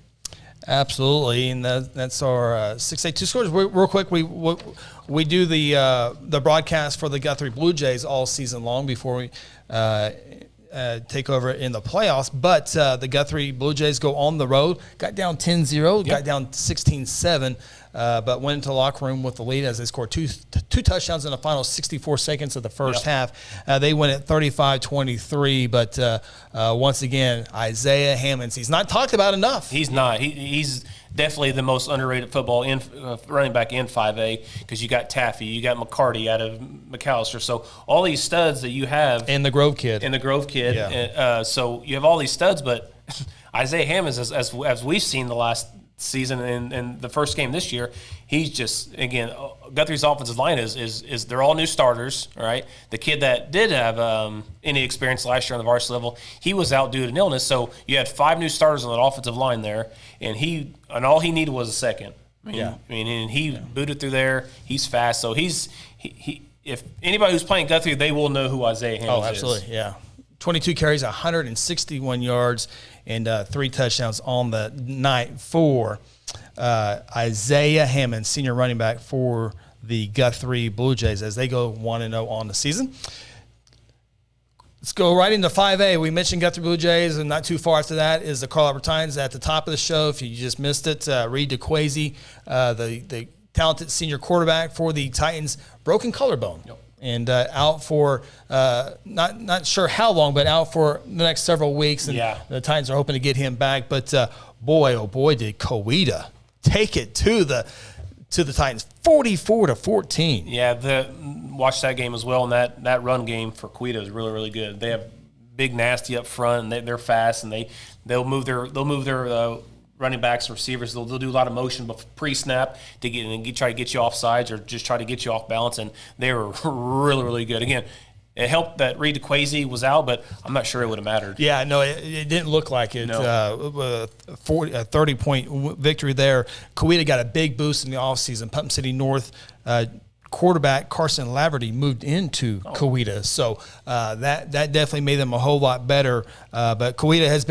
Absolutely, and that's our 6A2 scores. Real quick, we do the broadcast for the Guthrie Blue Jays all season long before we take over in the playoffs. But the Guthrie Blue Jays go on the road, got down 10-0, got down 16-7, but went into the locker room with the lead as they scored two touchdowns in the final 64 seconds of the first half. They win at 35-23, but once again, Isaiah Hammond, he's not talked about enough. He's not. He's definitely the most underrated football running back in 5A, because you got Taffy, you got McCarty out of McAllister. So all these studs that you have. And the Grove kid. Yeah. So you have all these studs, but Isaiah Hammond, as we've seen the last season and the first game this year, he's just, again, Guthrie's offensive line is they're all new starters, all right? The kid that did have any experience last year on the varsity level, he was out due to an illness, so you had 5 new starters on that offensive line there, and all he needed was a second. And he booted through there. He's fast, so he if anybody who's playing Guthrie, they will know who Isaiah Hammond is. Oh, absolutely, yeah. 22 carries, 161 yards, and 3 touchdowns on the night for Isaiah Hammond, senior running back for the Guthrie Blue Jays, as they go 1-0 on the season. Let's go right into 5A. We mentioned Guthrie Blue Jays, and not too far after that is the Carl Albert Titans. At the top of the show, if you just missed it, Reed DeQuazy, the talented senior quarterback for the Titans, broken collarbone. Yep. And out for not sure how long, but out for the next several weeks. And the Titans are hoping to get him back. But boy, oh boy, did Coweta take it to the Titans, 44-14. Yeah, watch that game as well. And that run game for Coweta is really, really good. They have big nasty up front, and they're fast, and they'll move their running backs and receivers. They'll do a lot of motion pre-snap to try to get you off sides or just try to get you off balance, and they were really, really good. Again, It helped that Reed DeQuazy was out, but I'm not sure it would have mattered. Yeah, no, it didn't look like it. No. A 30-point victory there. Coweta got a big boost in the offseason. Putnam City North quarterback Carson Laverty moved into Coweta, so that definitely made them a whole lot better. But Coweta has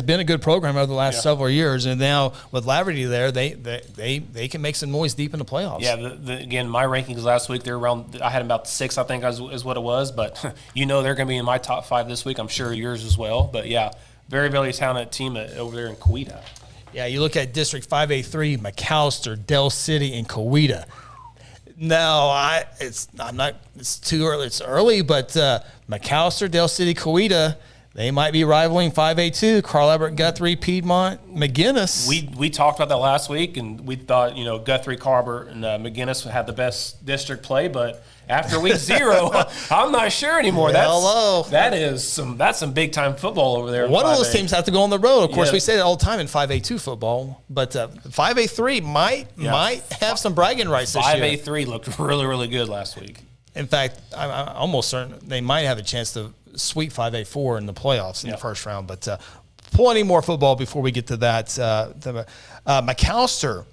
been a good program over the last several years, and now with Laverty there, they can make some noise deep in the playoffs. Yeah, again, my rankings last week, they're around. I had about 6, I think, is what it was. But they're going to be in my top 5 this week. I'm sure yours as well. But yeah, very, very talented team over there in Coweta. Yeah, you look at District 5A3, McAllister, Del City, and Coweta. No, it's too early. It's early, but McAllister, Del City, Coweta, they might be rivaling 5A2, Carl Albert, Guthrie, Piedmont, McGinnis. We talked about that last week, and we thought, Guthrie, Carl Albert, and McGinnis had the best district play, but after week 0, I'm not sure anymore. That's some big time football over there. One of those teams have to go on the road. Of course, we say that all the time in 5A2 football, but 5A3 might have some bragging rights this year. 5A3 looked really, really good last week. In fact, I'm almost certain they might have a chance to sweep 5A4 in the playoffs in the first round. But plenty more football before we get to that. McAllister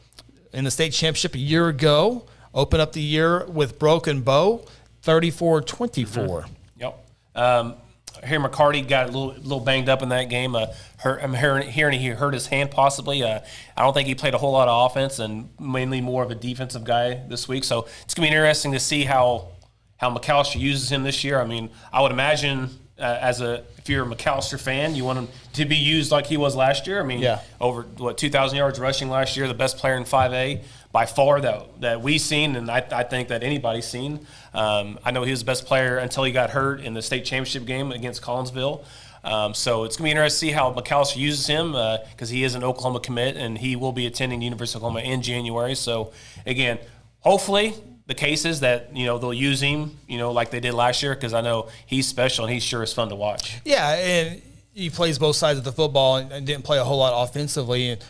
in the state championship a year ago. Open up the year with broken bow, 34-24. Yep. Here McCarty got a little banged up in that game. I'm hearing he hurt his hand possibly. I don't think he played a whole lot of offense and mainly more of a defensive guy this week. So it's going to be interesting to see how McAllister uses him this year. I mean, I would imagine if you're a McAllister fan, you want him to be used like he was last year. I mean, over 2,000 yards rushing last year, the best player in 5A by far that we've seen, and I think that anybody's seen. I know he was the best player until he got hurt in the state championship game against Collinsville. So it's going to be interesting to see how McAllister uses him because he is an Oklahoma commit, and he will be attending the University of Oklahoma in January. So, again, hopefully the case is that, they'll use him, like they did last year, because I know he's special and he sure is fun to watch. Yeah, and he plays both sides of the football and didn't play a whole lot offensively. And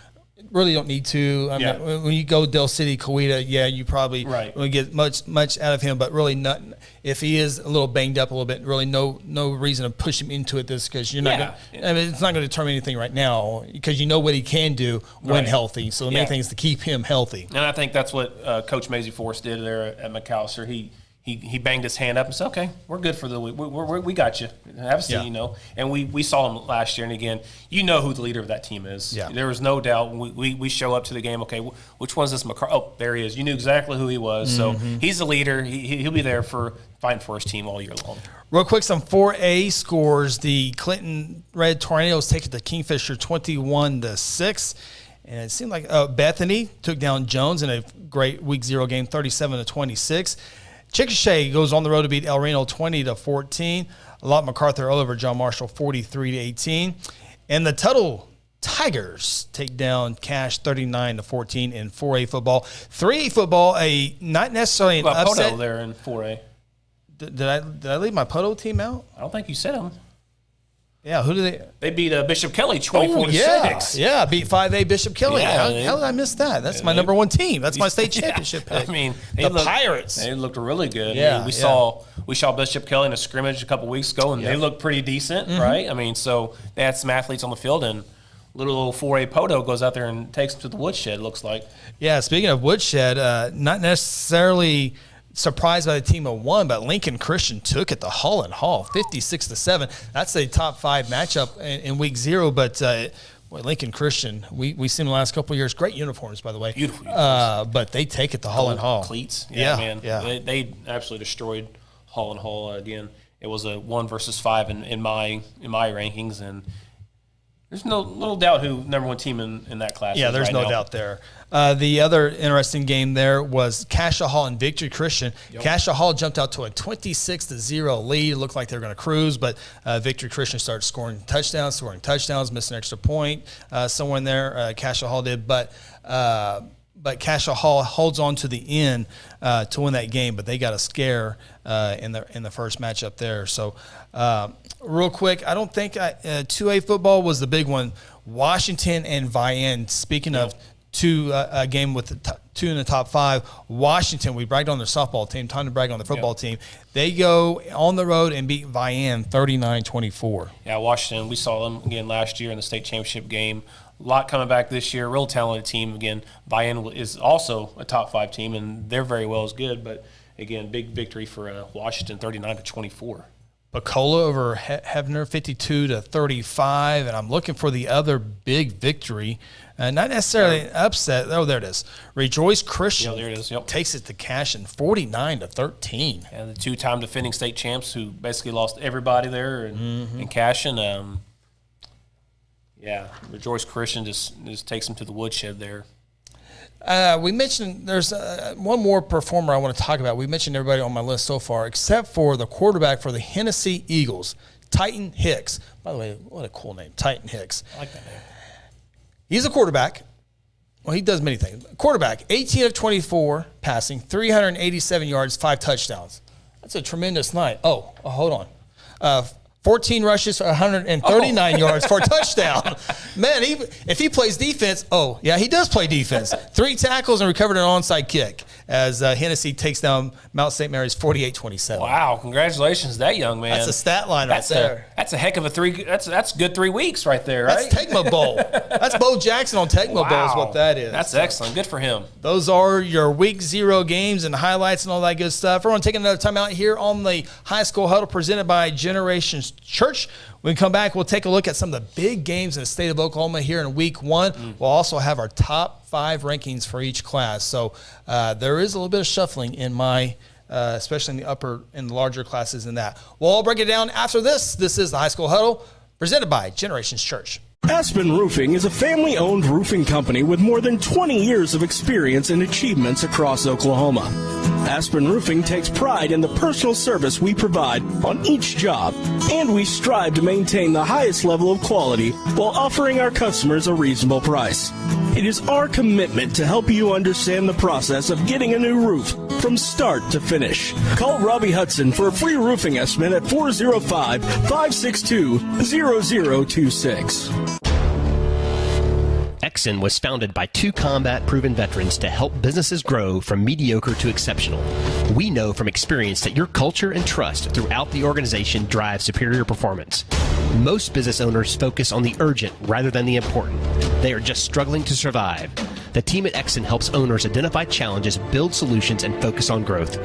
really don't need to. I mean, when you go Del City, Coweta, you probably won't get much out of him, but really not. If he is a little banged up a little bit, really no reason to push him into it because you're not going to – I mean, it's not going to determine anything right now because you know what he can do when healthy. So the main thing is to keep him healthy. And I think that's what Coach Maisie Forrest did there at McAllister. He banged his hand up and said, okay, we're good for the week. We got you. Have a seat, And we saw him last year. And, again, you know who the leader of that team is. Yeah. There was no doubt. We show up to the game, okay, which one's this McCarty? Oh, there he is. You knew exactly who he was. So he's the leader. He'll be there fighting for his team all year long. Real quick, some 4A scores. The Clinton Red Tornadoes take it to Kingfisher 21-6. And it seemed like Bethany took down Jones in a great Week 0 game, 37-26. Chickasha goes on the road to beat El Reno 20-14. Lott MacArthur over John Marshall 43-18. And the Tuttle Tigers take down Cache 39-14 in 4A football. 3A football, not necessarily an upset. Poto there in 4A. Did I leave my Poto team out? I don't think you said them. Yeah, who did they? They beat Bishop Kelly 24-6. Yeah, beat 5A Bishop Kelly. How did I miss that? That's my number one team. That's my state championship pick. I mean, the Pirates. They looked really good. Yeah, I mean, we saw Bishop Kelly in a scrimmage a couple weeks ago, and they looked pretty decent, right? I mean, so they had some athletes on the field, and little 4A Poto goes out there and takes them to the woodshed, it looks like. Yeah, speaking of woodshed, not necessarily surprised by the team of one, but Lincoln Christian took it to Holland Hall, 56-7. That's a top 5 matchup in Week 0, but Lincoln Christian, we've seen the last couple of years, great uniforms, by the way. Beautiful uniforms. But they take it to Holland Hall. Cleats. Man. They absolutely destroyed Holland Hall again. It was a 1 versus 5 in my rankings, and there's no doubt who number one team in that class is. Yeah, there's no doubt there. The other interesting game there was Cassia Hall and Victory Christian. Yep. Cassia Hall jumped out to a 26-0 lead. It looked like they were going to cruise, but Victory Christian started scoring touchdowns, missed an extra point somewhere in there. Cassia Hall did, but Cassia Hall holds on to the end to win that game, but they got a scare in the first matchup there. So real quick, I don't think 2A football was the big one. Washington and Vienne, speaking of a game with two in the top 5. Washington, we bragged on their softball team. Time to brag on the football team. They go on the road and beat Vian 39-24. Yeah, Washington, we saw them again last year in the state championship game. A lot coming back this year. Real talented team. Again, Vian is also a top 5 team, and they're very well as good. But, again, big victory for Washington, 39-24. Bacola over Hefner, 52-35, and I'm looking for the other big victory. Not necessarily an upset. Oh, there it is. Rejoice Christian there it is. Yep. takes it to Cashin, 49-13. And the 2-time defending state champs who basically lost everybody there in Cashin. Rejoice Christian just takes them to the woodshed there. We mentioned there's one more performer I want to talk about. We mentioned everybody on my list so far, except for the quarterback for the Hennessy Eagles, Titan Hicks. By the way, what a cool name, Titan Hicks. I like that name. He's a quarterback. Well, he does many things. Quarterback, 18 of 24 passing, 387 yards, 5 touchdowns. That's a tremendous night. Hold on. 14 rushes for 139 yards for a touchdown. Man, if he plays defense, he does play defense. 3 tackles and recovered an onside kick as Hennessy takes down Mount St. Mary's 48-27. Wow, congratulations to that young man. That's a stat line right there. That's a heck of a 3. That's good 3 weeks right there, right? That's Tegma Bowl. That's Bo Jackson on Tegma Bowl is what that is. That's excellent. Good for him. Those are your week 0 games and highlights and all that good stuff. Everyone taking another time out here on the High School Huddle presented by Generations Church. When we come back, we'll take a look at some of the big games in the state of Oklahoma here in week 1. We'll also have our top 5 rankings for each class. So there is a little bit of shuffling in my, especially in the larger classes than that. We'll all break it down after this. This is the High School Huddle presented by Generations Church. Aspen Roofing is a family-owned roofing company with more than 20 years of experience and achievements across Oklahoma. Aspen Roofing takes pride in the personal service we provide on each job, and we strive to maintain the highest level of quality while offering our customers a reasonable price. It is our commitment to help you understand the process of getting a new roof from start to finish. Call Robbie Hudson for a free roofing estimate at 405-562-0026. Exxon was founded by 2 combat-proven veterans to help businesses grow from mediocre to exceptional. We know from experience that your culture and trust throughout the organization drive superior performance. Most business owners focus on the urgent rather than the important. They are just struggling to survive. The team at Exxon helps owners identify challenges, build solutions, and focus on growth.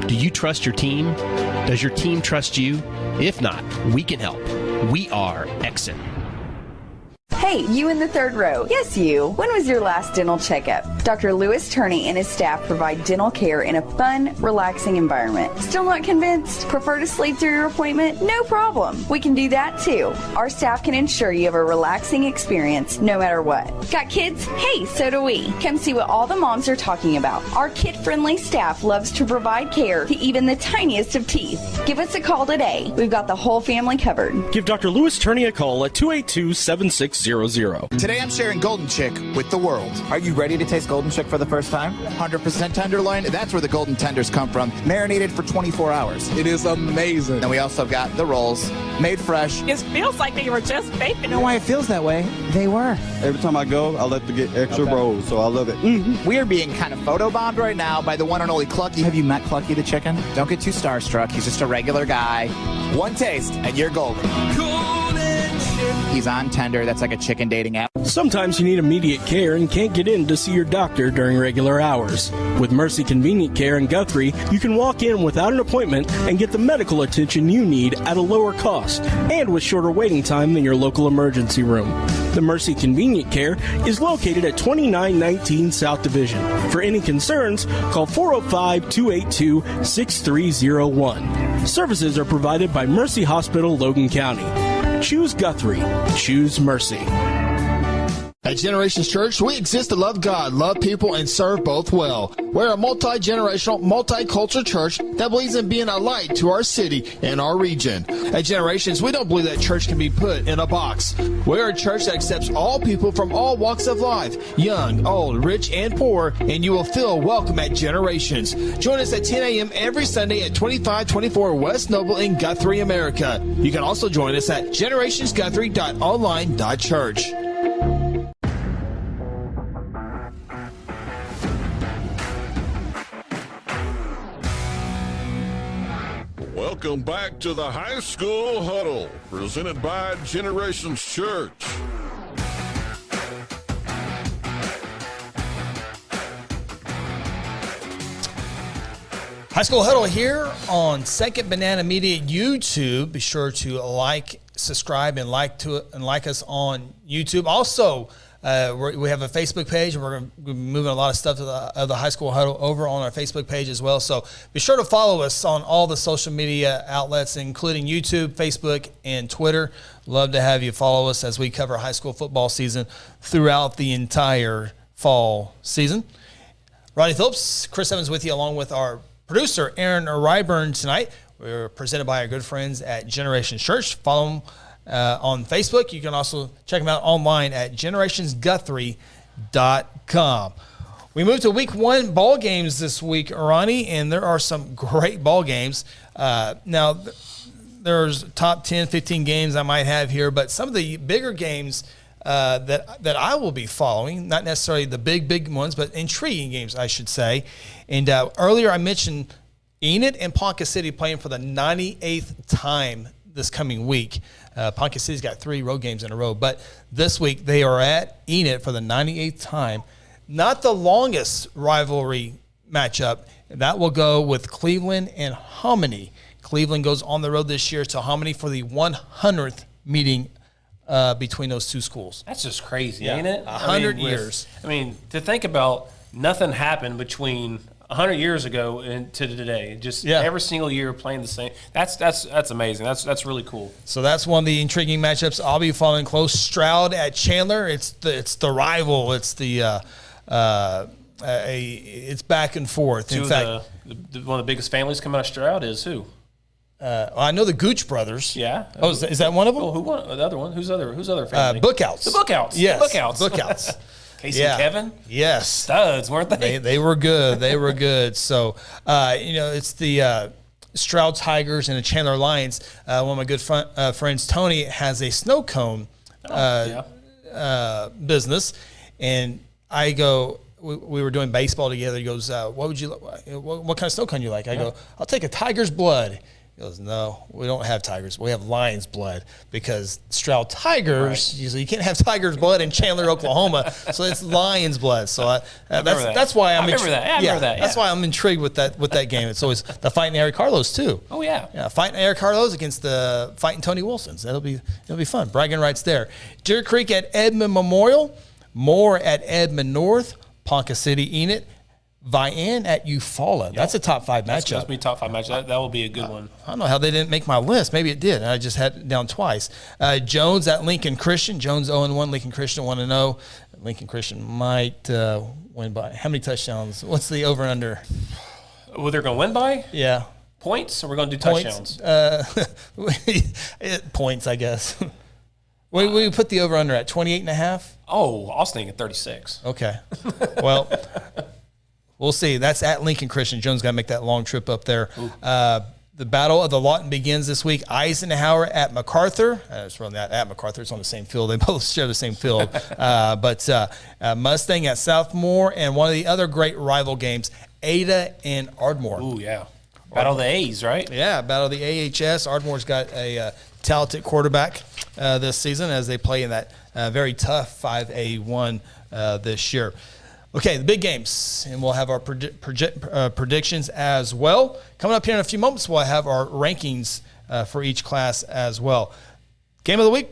Do you trust your team? Does your team trust you? If not, we can help. We are Exxon. Hey, you in the 3rd row. Yes, you. When was your last dental checkup? Dr. Lewis Turney and his staff provide dental care in a fun, relaxing environment. Still not convinced? Prefer to sleep through your appointment? No problem. We can do that too. Our staff can ensure you have a relaxing experience no matter what. Got kids? Hey, so do we. Come see what all the moms are talking about. Our kid-friendly staff loves to provide care to even the tiniest of teeth. Give us a call today. We've got the whole family covered. Give Dr. Lewis Turney a call at 282-7600. Today I'm sharing Golden Chick with the world. Are you ready to taste Golden Chick for the first time? 100% tenderloin. That's where the golden tenders come from. Marinated for 24 hours. It is amazing. Then we also got the rolls, made fresh. It feels like they were just baked. You know why it feels that way? They were. Every time I go, I like to get extra rolls, so I love it. We are being kind of photobombed right now by the one and only Clucky. Have you met Clucky the chicken? Don't get too starstruck. He's just a regular guy. One taste and you're golden. He's on Tender. That's like a chicken dating app. Sometimes you need immediate care and can't get in to see your doctor during regular hours. With Mercy Convenient Care in Guthrie, you can walk in without an appointment and get the medical attention you need at a lower cost and with shorter waiting time than your local emergency room. The Mercy Convenient Care is located at 2919 South Division. For any concerns, call 405-282-6301. Services are provided by Mercy Hospital, Logan County. Choose Guthrie. Choose Mercy. At Generations Church, we exist to love God, love people, and serve both well. We're a multi-generational, multicultural church that believes in being a light to our city and our region. At Generations, we don't believe that church can be put in a box. We're a church that accepts all people from all walks of life, young, old, rich, and poor, and you will feel welcome at Generations. Join us at 10 a.m. every Sunday at 2524 West Noble in Guthrie, America. You can also join us at generationsguthrie.online.church. Welcome back to the High School Huddle, presented by Generations Church. High School Huddle here on Second Banana Media YouTube. Be sure to like, subscribe, and like us on YouTube. Also, we have a Facebook page, and we're going to be moving a lot of stuff of the High School Huddle over on our Facebook page as well. So be sure to follow us on all the social media outlets, including YouTube, Facebook, and Twitter. Love to have you follow us as we cover high school football season throughout the entire fall season. Ronnie Phillips, Chris Evans with you, along with our producer, Aaron Ryburn, tonight. We're presented by our good friends at Generations Church. Follow them on Facebook. You can also check them out online at generationsguthrie.com. We moved to week 1 ball games this week, Ronnie, and there are some great ball games. Now, there's top 10, 15 games I might have here, but some of the bigger games that I will be following, not necessarily the big ones, but intriguing games, I should say. And earlier I mentioned Enid and Ponca City playing for the 98th time this coming week. Ponca City's got 3 road games in a row, but this week they are at Enid for the 98th time. Not the longest rivalry matchup. That will go with Cleveland and Hammond. Cleveland goes on the road this year to Hammond for the 100th meeting between those two schools. That's just crazy, ain't it? 100 years. To think about, nothing happened between 100 years ago and to today. Just every single year playing the same. That's amazing. That's really cool. So that's one of the intriguing matchups I'll be following close. Stroud at Chandler. It's the rival. It's the it's back and forth. In fact, one of the biggest families coming out of Stroud is who? I know the Gooch brothers. Yeah. Oh, is that one of them? Oh, who won the other one? Who's other family? Bookouts. The Bookouts. Yes. The Bookouts. Bookouts. Casey and Kevin? Yes. Studs, weren't they? They were good. They were good. So, it's the Stroud Tigers and the Chandler Lions. One of my good friends, Tony, has a snow cone business. And I go, we were doing baseball together. He goes, what kind of snow cone you like? I go, I'll take a Tiger's Blood. He goes, no, we don't have Tigers. We have Lion's Blood, because Stroud Tigers, you can't have Tiger's Blood in Chandler, Oklahoma. So it's Lion's Blood. So that's why I'm remember that. I remember that. That's why I'm intrigued with that game. It's always the Fighting Eric Carlos too. Oh yeah. Yeah, Fighting Eric Carlos against the Fighting Tony Wilsons. It'll be fun. Bragging rights there. Deer Creek at Edmond Memorial, Moore at Edmond North, Ponca City Enid, Vian at Eufaula. That's a top 5 matchup. That's be top 5 matchup. That will be a good one. I don't know how they didn't make my list. Maybe it did. I just had it down twice. Jones at Lincoln Christian. Jones 0-1. Lincoln Christian 1-0. Lincoln Christian might win by how many touchdowns? What's the over and under? Well, they're going to win by? Yeah. Points, or we're going to do touchdowns? Points, I guess. We put the over under at 28.5. Oh, I was thinking 36. Okay. Well. We'll see. That's at Lincoln Christian. Jones got to make that long trip up there. The Battle of the Lawton begins this week. Eisenhower at MacArthur. It's really not at MacArthur. It's on the same field. They both share the same field. But Mustang at Southmore, and one of the other great rival games, Ada and Ardmore. Ooh, yeah. Battle of the A's, right? Yeah, Battle of the AHS. Ardmore's got a talented quarterback this season as they play in that very tough 5A1 this year. Okay, the big games, and we'll have our predictions as well. Coming up here in a few moments, we'll have our rankings for each class as well. Game of the week,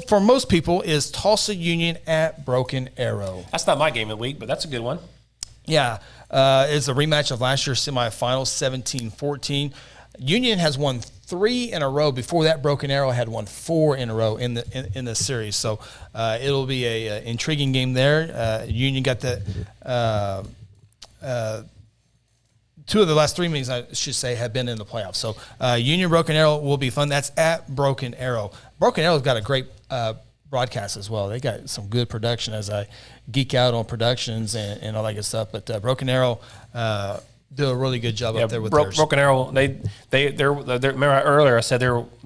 for most people, is Tulsa Union at Broken Arrow. That's not my game of the week, but that's a good one. Yeah, it's a rematch of last year's semifinals, 17-14. Union has won 3 in a row. Before that, Broken Arrow had won 4 in a row in the series. So it'll be a intriguing game there. Union got the 2 of the last 3 meetings, I should say, have been in the playoffs. So Union Broken Arrow will be fun. That's at Broken Arrow. Broken Arrow's got a great broadcast as well. They got some good production as I geek out on productions and all that good stuff. But Broken Arrow do a really good job up there with theirs. Broken Arrow. They're remember earlier I said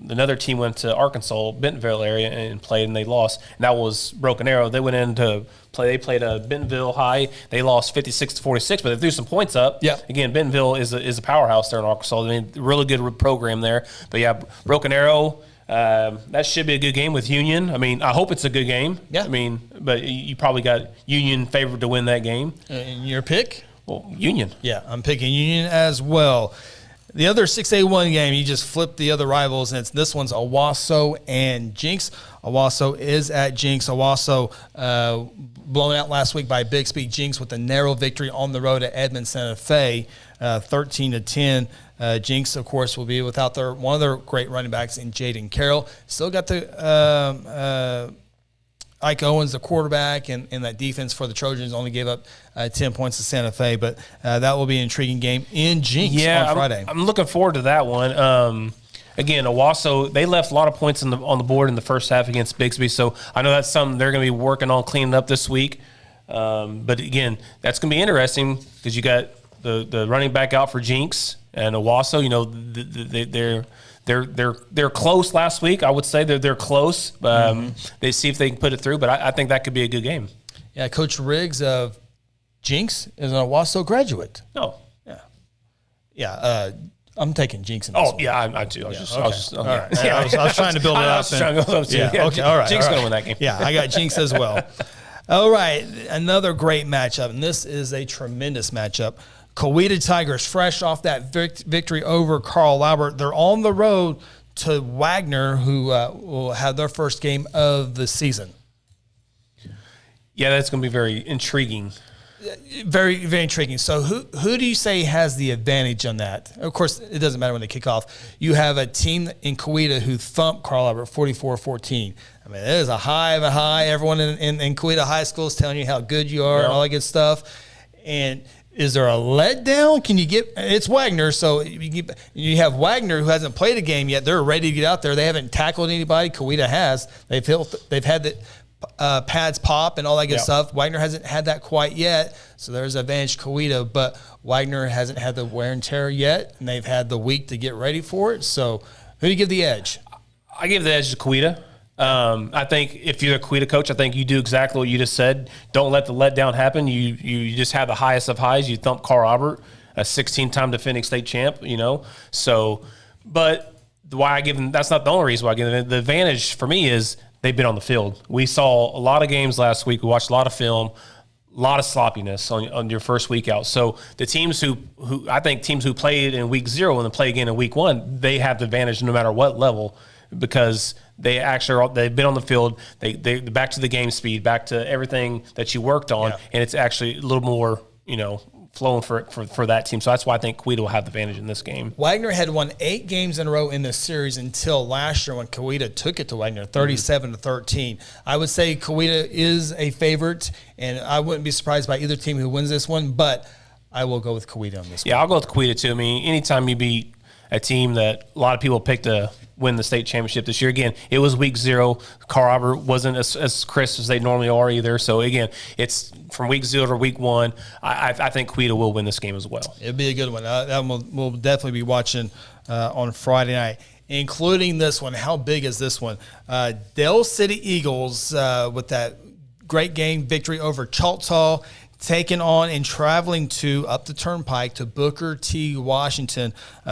another team went to Arkansas, Bentonville area and played and they lost. And that was Broken Arrow. They went in to play. They played Bentonville High. They lost 56-46, but they threw some points up. Yeah. Again, Bentonville is a powerhouse there in Arkansas. I mean, really good program there. But yeah, Broken Arrow. That should be a good game with Union. I mean, I hope it's a good game. Yeah. I mean, but you probably got Union favored to win that game. And your pick? Well, Union. Yeah, I'm picking Union as well. The other 6A1 game, you just flip the other rivals, and this one's Owasso and Jinx. Owasso is at Jinx. Owasso blown out last week by Bixby. Jinx with a narrow victory on the road at Edmond Santa Fe, 13-10. Jinx, of course, will be without one of their great running backs in Jaden Carroll. Still got the Ike Owens, the quarterback, and that defense for the Trojans only gave up 10 points to Santa Fe. But that will be an intriguing game in Jinx on Friday. I'm looking forward to that one. Again, Owasso, they left a lot of points on the board in the first half against Bixby. So I know that's something they're going to be working on cleaning up this week. But, again, that's going to be interesting because you got the running back out for Jinx and Owasso. You know, they're close last week. I would say they're close. They see if they can put it through, but I think that could be a good game. Yeah, Coach Riggs of Jinx is an Owasso graduate. Oh, yeah. I'm taking Jinx in this one. Yeah, I do. I was all right. I was trying to build it up. I was trying to build it up, too. Yeah, okay, all right. Jinx is going to win that game. Yeah, I got Jinx as well. All right, another great matchup, and this is a tremendous matchup. Coweta Tigers, fresh off that victory over Carl Albert. They're on the road to Wagner, who will have their first game of the season. Yeah, that's going to be very intriguing. Very, very intriguing. So who do you say has the advantage on that? Of course, it doesn't matter when they kick off. You have a team in Coweta who thumped Carl Albert 44-14. I mean, it is a high of a high. Everyone in Coweta High School is telling you how good you are and all that good stuff. And is there a letdown? Can you get – it's Wagner, so you have Wagner who hasn't played a game yet. They're ready to get out there. They haven't tackled anybody. Coweta has. They've had the pads pop and all that good stuff. Wagner hasn't had that quite yet, so there's an advantage to Coweta, but Wagner hasn't had the wear and tear yet, and they've had the week to get ready for it. So who do you give the edge? I give the edge to Coweta. I think if you're a Coweta coach, I think you do exactly what you just said. Don't let the letdown happen. You just have the highest of highs. You thump Carl Albert, a 16-time defending state champ, you know. So, but why I give them – that's not the only reason why I give them. The advantage for me is they've been on the field. We saw a lot of games last week. We watched a lot of film, a lot of sloppiness on your first week out. So the teams who I think teams who played in week 0 and then play again in week 1, they have the advantage no matter what level because they've been on the field. They're back to the game speed, back to everything that you worked on, and it's actually a little more, you know, flowing for that team. So that's why I think Coweta will have the advantage in this game. Wagner had won 8 games in a row in this series until last year when Coweta took it to Wagner, 37-13. I would say Coweta is a favorite, and I wouldn't be surprised by either team who wins this one, but I will go with Coweta on this one. Yeah, I'll go with Coweta too. I mean, anytime you beat a team that a lot of people picked to win the state championship this year. Again, it was week 0. Carl Albert wasn't as crisp as they normally are either. So, again, it's from week 0 to week 1. I think Coweta will win this game as well. It'll be a good one. That one we'll definitely be watching on Friday night, including this one. How big is this one? Dell City Eagles with that great game victory over Choctaw, taking on and traveling up the Turnpike to Booker T. Washington,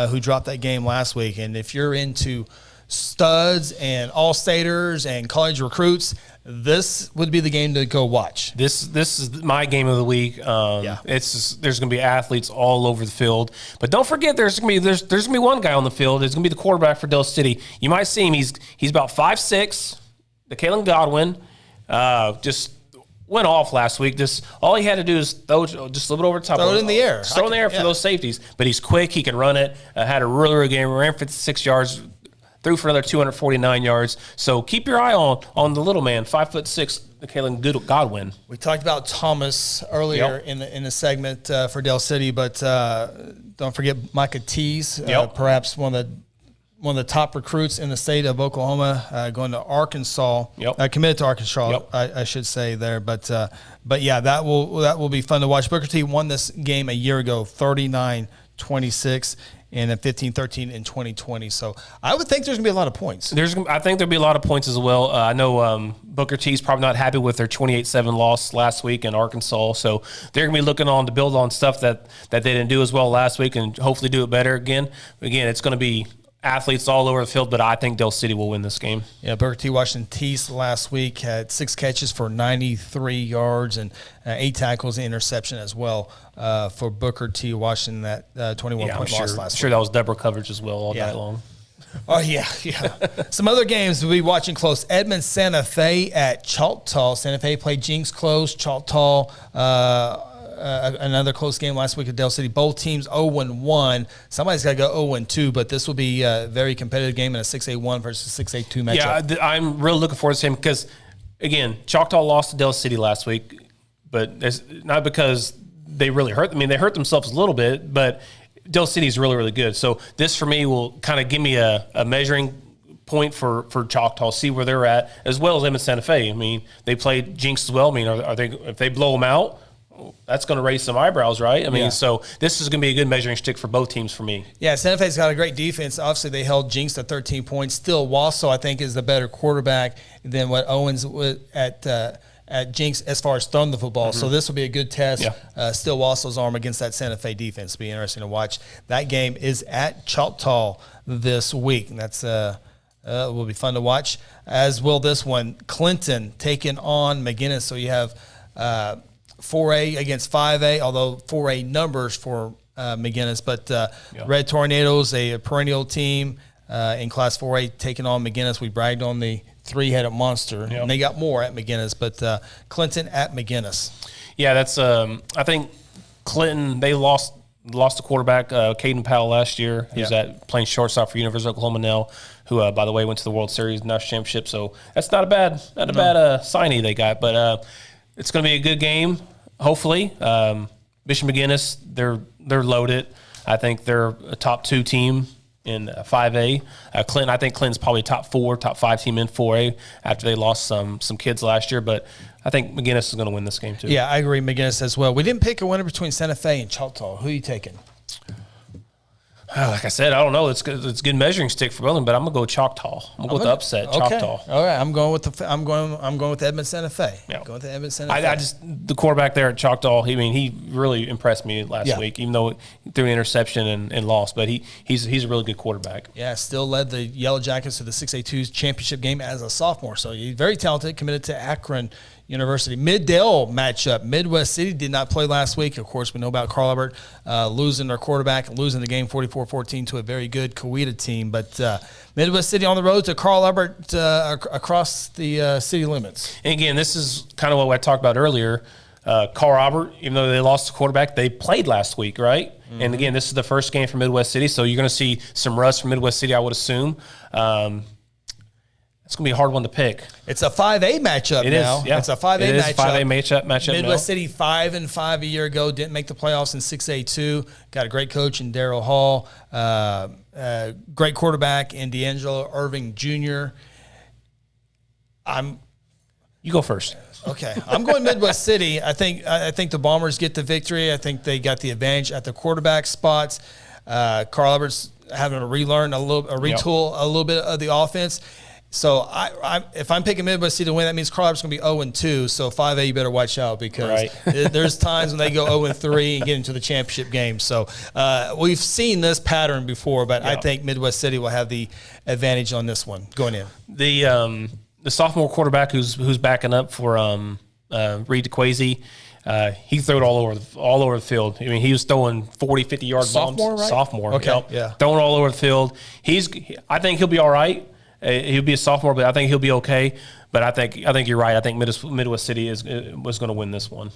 who dropped that game last week. And if you're into studs and all-staters and college recruits, this would be the game to go watch. This is my game of the week. There's going to be athletes all over the field, but don't forget there's going to be one guy on the field. It's going to be the quarterback for Dell City. You might see him. He's about 5'6". The Caitlyn Godwin, just went off last week. Just all he had to do is throw just a little bit over the top. Throw it in the air. Throw it in the air for those safeties. But he's quick. He can run it. Had a really good game. Ran 56 yards. Threw for another 249 yards. So keep your eye on the little man, 5'6", Caitlyn Godwin. We talked about Thomas earlier in the segment for Dell City, but don't forget Micah Tees, perhaps one of the one of the top recruits in the state of Oklahoma, going to Arkansas. Yep. Committed to Arkansas, Yep. I should say there. But yeah, that will be fun to watch. Booker T won this game a year ago, 39-26. And a 15-13 in 2020. So I would think there's going to be a lot of points. I think there'll be a lot of points as well. I know Booker T's probably not happy with their 28-7 loss last week in Arkansas. So they're going to be looking on to build on stuff that they didn't do as well last week and hopefully do it better again. Again, it's going to be athletes all over the field, but I think Dell City will win this game. Yeah, Booker T. Washington Tease last week had 6 catches for 93 yards and 8 tackles and interception as well for Booker T. Washington, that 21-point loss last week. Sure, that was double coverage as well all night long. Oh, yeah. Some other games we'll be watching close. Edmond Santa Fe at Choctaw. Santa Fe played Jinx close. Choctaw another close game last week at Dell City. Both teams 0-1. Somebody's got to go 0-2, but this will be a very competitive game in a 6A1 versus 6A2 matchup. Yeah, I'm really looking forward to him because, again, Choctaw lost to Dell City last week, but it's not because they really hurt. I mean, they hurt themselves a little bit, but Dell City is really, really good. So this, for me, will kind of give me a measuring point for Choctaw, see where they're at, as well as Edmond Santa Fe. I mean, they played Jinx as well. I mean, are they, if they blow them out, that's going to raise some eyebrows, right? I mean, so this is going to be a good measuring stick for both teams for me. Yeah, Santa Fe's got a great defense. Obviously, they held Jinx to 13 points. Still, Wasso, I think, is the better quarterback than what Owens at Jinx as far as throwing the football. So this will be a good test. Yeah. Still, Wasso's arm against that Santa Fe defense will be interesting to watch. That game is at Choctaw this week, and that's will be fun to watch, as will this one. Clinton taking on McGinnis. So you have 4A against 5A, although 4A numbers for McGinnis. But Red Tornadoes, a perennial team in Class 4A, taking on McGinnis. We bragged on the 3-headed monster, and they got more at McGinnis. But Clinton at McGinnis. Yeah, that's I think Clinton, they lost the quarterback, Caden Powell, last year, who's playing shortstop for University of Oklahoma now, who, by the way, went to the World Series National Championship. So that's not a bad signee they got. But it's going to be a good game, hopefully. Bishop McGinnis, they're loaded. I think they're a top 2 team in 5A. Clinton, I think Clinton's probably top 4, top 5 team in 4A after they lost some kids last year. But I think McGinnis is going to win this game too. Yeah, I agree, McGinnis as well. We didn't pick a winner between Santa Fe and Choctaw. Who are you taking? Like I said, I don't know. It's a good measuring stick for William, but I'm gonna go Choctaw. I'm gonna go with the upset. Okay. Choctaw. All right, I'm going with Edmond Santa Fe. Yeah. Going with the Edmond Santa Fe. I just, the quarterback there at Choctaw. He really impressed me last week, even though he threw an interception and lost. But he's a really good quarterback. Yeah, still led the Yellow Jackets to the 6A2 championship game as a sophomore. So he's very talented. Committed to Akron University. Mid-Dale matchup. Midwest City did not play last week. Of course, we know about Carl Albert losing their quarterback, losing the game 44-14 to a very good Coweta team. But Midwest City on the road to Carl Albert across the city limits. And again, this is kind of what I talked about earlier. Carl Albert, even though they lost the quarterback, they played last week, right? Mm-hmm. And again, this is the first game for Midwest City, so you're going to see some rust from Midwest City, I would assume. It's going to be a hard one to pick. It's a 5A matchup now. Yeah. It's a 5A matchup. 5A matchup Midwest City 5-5 a year ago. Didn't make the playoffs in 6A2. Got a great coach in Darryl Hall. Great quarterback in D'Angelo Irving Jr. You go first. Okay. I'm going Midwest City. I think the Bombers get the victory. I think they got the advantage at the quarterback spots. Carl Albert's having to retool a little bit of the offense. So if I'm picking Midwest City to win, that means Carl Albert's going to be 0-2. So 5A, you better watch out because there's times when they go 0-3 and get into the championship game. So we've seen this pattern before, but I think Midwest City will have the advantage on this one going in. The sophomore quarterback who's backing up for Reed DeQuazy, he threw it all over the field. I mean, he was throwing 40, 50-yard bombs. Right? Sophomore, okay, throwing all over the field. I think he'll be all right. He'll be a sophomore, but I think he'll be okay. But I think you're right. I think Midwest City was going to win this one.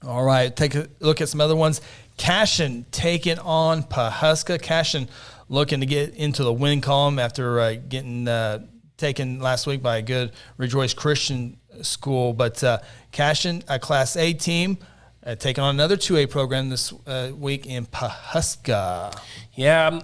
All right, take a look at some other ones. Cashion taking on Pawhuska. Cashion looking to get into the win column after getting taken last week by a good Rejoice Christian school. But Cashion, a Class A team, taking on another 2A program this week in Pawhuska. Yeah.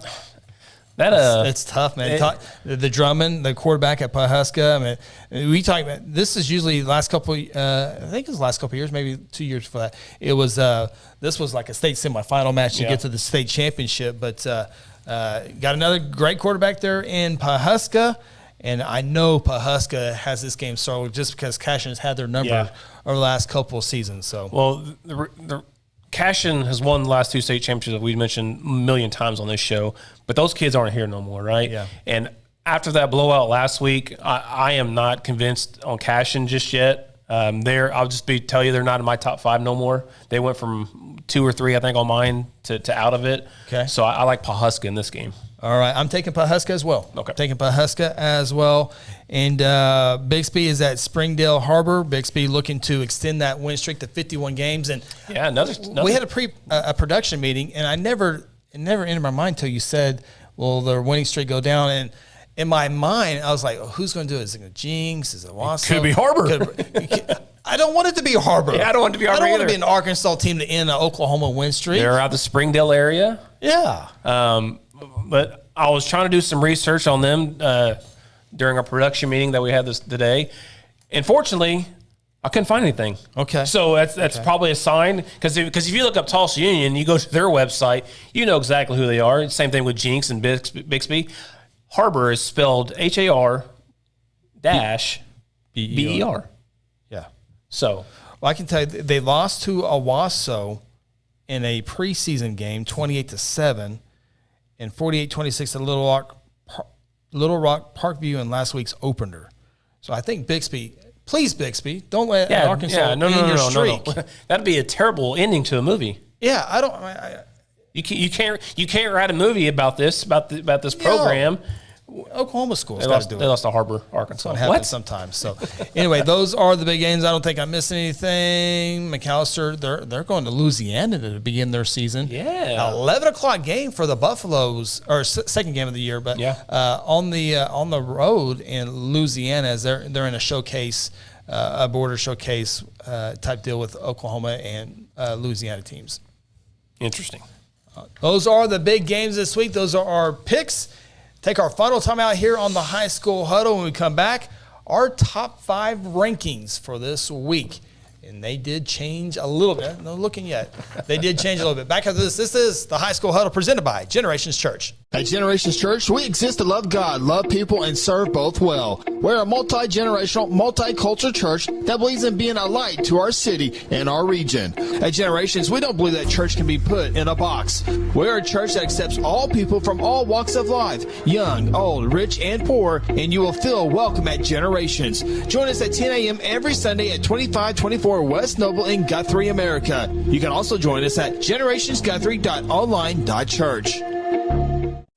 It's tough, man. The Drummond, the quarterback at Pawhuska. I mean, we talk about this is usually the last couple. I think it was the last couple of years, maybe 2 years for that. It was this was like a state semifinal match to get to the state championship. But got another great quarterback there in Pawhuska, and I know Pawhuska has this game started just because Cashion has had their number over the last couple of seasons. So the Cashion has won the last 2 state championships that we mentioned a million times on this show, but those kids aren't here no more, right? Yeah. And after that blowout last week, I am not convinced on Cashion just yet. I'll just tell you they're not in my top 5 no more. They went from 2 or 3, I think, on mine to out of it. Okay. So I like Pawhuska in this game. All right, I'm taking Pawhuska as well. Okay. Taking Pawhuska as well. And Bixby is at Springdale Harbor. Bixby looking to extend that win streak to 51 games. And yeah, another. We had a production meeting, and it never entered my mind until you said, "Will their winning streak go down?" And in my mind, I was like, who's going to do it? Is it Jinx? Is it Wausau? Could be Harbor. I don't want it to be Harbor. Yeah, I don't want it to be Harbor I don't want either. to be an Arkansas team to end an Oklahoma win streak. They're out the Springdale area. Yeah. But I was trying to do some research on them during our production meeting that we had today. Unfortunately, I couldn't find anything. Okay. So that's probably a sign, because if you look up Tulsa Union, you go to their website, you know exactly who they are. Same thing with Jinx and Bixby. Harbor is spelled HAR-BER. Yeah. So, well, I can tell you they lost to Owasso in a preseason game, 28-7, and 48-26 at Little Rock Parkview in last week's opener. So I think Bixby, please Bixby, don't let Arkansas end your streak. No. That'd be a terrible ending to a movie. Yeah, You can't write a movie about this program. Oklahoma schools They lost to Harbor, Arkansas. That's what happens sometimes. So anyway, those are the big games. I don't think I'm missing anything. McAllister, they're going to Louisiana to begin their season. Yeah, 11:00 game for the Buffaloes, or second game of the year. But on the road in Louisiana, as they're in a showcase, a border showcase type deal with Oklahoma and Louisiana teams. Interesting. Those are the big games this week. Those are our picks. Take our final time out here on the High School Huddle. When we come back, our top 5 rankings for this week. And they did change a little bit. No looking yet. They did change a little bit. Back after this, this is the High School Huddle presented by Generations Church. At Generations Church, we exist to love God, love people, and serve both well. We're a multi-generational, multicultural church that believes in being a light to our city and our region. At Generations, we don't believe that church can be put in a box. We're a church that accepts all people from all walks of life, young, old, rich, and poor, and you will feel welcome at Generations. Join us at 10 a.m. every Sunday at 2524 West Noble in Guthrie, America. You can also join us at generationsguthrie.online.church.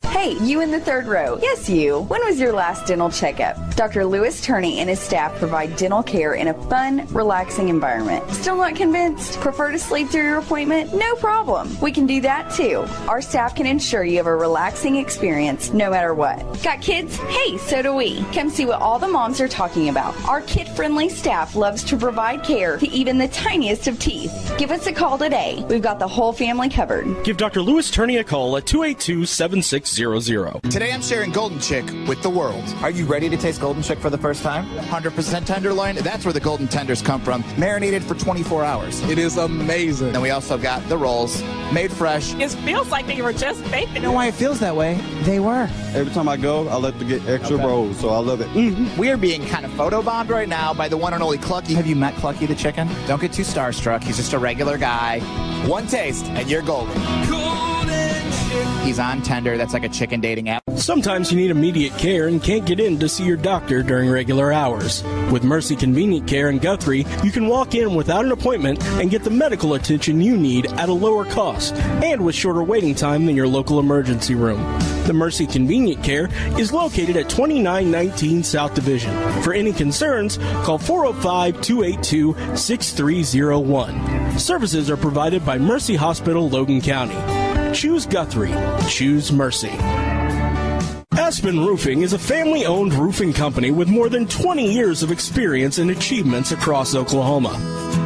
Hey, you in the third row. Yes, you. When was your last dental checkup? Dr. Lewis Turney and his staff provide dental care in a fun, relaxing environment. Still not convinced? Prefer to sleep through your appointment? No problem. We can do that too. Our staff can ensure you have a relaxing experience no matter what. Got kids? Hey, so do we. Come see what all the moms are talking about. Our kid-friendly staff loves to provide care to even the tiniest of teeth. Give us a call today. We've got the whole family covered. Give Dr. Lewis Turney a call at 282-7600. Today I'm sharing Golden Chick with the world. Are you ready to taste Golden Chick for the first time? 100% tenderloin. That's where the golden tenders come from. Marinated for 24 hours. It is amazing. And we also got the rolls, made fresh. It feels like they were just baked. You know why it feels that way? They were. Every time I go, I like to get extra rolls, so I love it. Mm-hmm. We are being kind of photobombed right now by the one and only Clucky. Have you met Clucky the chicken? Don't get too starstruck. He's just a regular guy. One taste, and you're golden. He's on Tender. That's like a chicken dating app. Sometimes you need immediate care and can't get in to see your doctor during regular hours. With Mercy Convenient Care in Guthrie, you can walk in without an appointment and get the medical attention you need at a lower cost and with shorter waiting time than your local emergency room. The Mercy Convenient Care is located at 2919 South Division. For any concerns, call 405-282-6301. Services are provided by Mercy Hospital, Logan County. Choose Guthrie. Choose Mercy. Aspen Roofing is a family-owned roofing company with more than 20 years of experience and achievements across Oklahoma.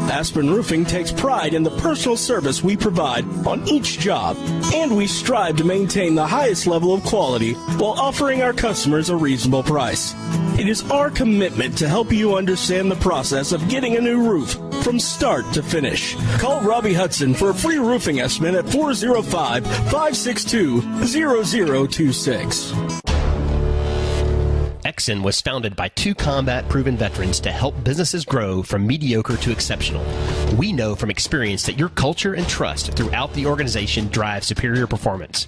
Aspen Roofing takes pride in the personal service we provide on each job, and we strive to maintain the highest level of quality while offering our customers a reasonable price. It is our commitment to help you understand the process of getting a new roof from start to finish. Call Robbie Hudson for a free roofing estimate at 405-562-0026. Exxon was founded by two combat-proven veterans to help businesses grow from mediocre to exceptional. We know from experience that your culture and trust throughout the organization drive superior performance.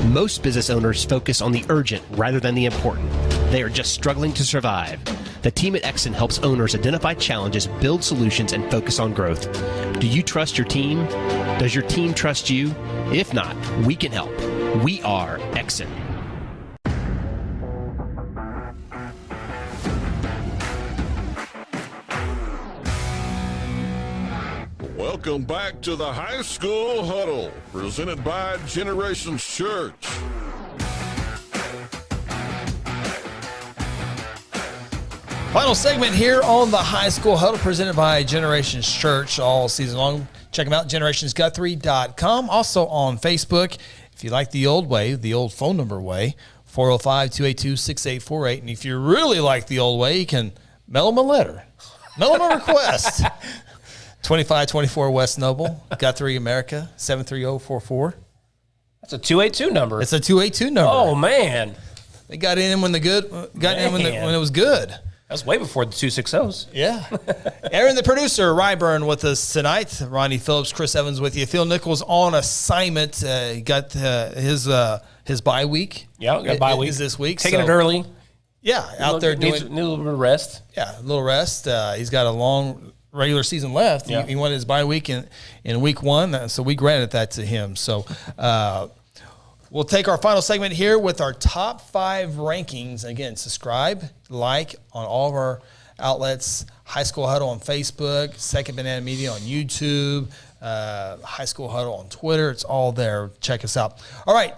Most business owners focus on the urgent rather than the important. They are just struggling to survive. The team at Exxon helps owners identify challenges, build solutions, and focus on growth. Do you trust your team? Does your team trust you? If not, we can help. We are Exxon. Welcome back to the High School Huddle, presented by Generations Church. Final segment here on the High School Huddle, presented by Generations Church all season long. Check them out, generationsguthrie.com. Also on Facebook, if you like the old way, the old phone number way, 405-282-6848. And if you really like the old way, you can mail them a letter. Mail them a request. 2524 West Noble, Guthrie, America, 73044. That's a 282 number. It's a 282 number. Oh, man. They got in when when it was good. That's way before the 260s. Yeah. Aaron, the producer, Ryburn, with us tonight. Ronnie Phillips, Chris Evans with you. Phil Nichols on assignment. He got his bye week. Yeah, got bye week. Is this week. Taking it early. Yeah, out there doing. Needs a little bit of rest. Yeah, a little rest. He's got a long regular season left. Yeah. He wanted his bye week in week one, so we granted that to him. So we'll take our final segment here with our top 5 rankings. Again, subscribe, like on all of our outlets. High School Huddle on Facebook, Second Banana Media on YouTube, High School Huddle on Twitter. It's all there. Check us out. All right.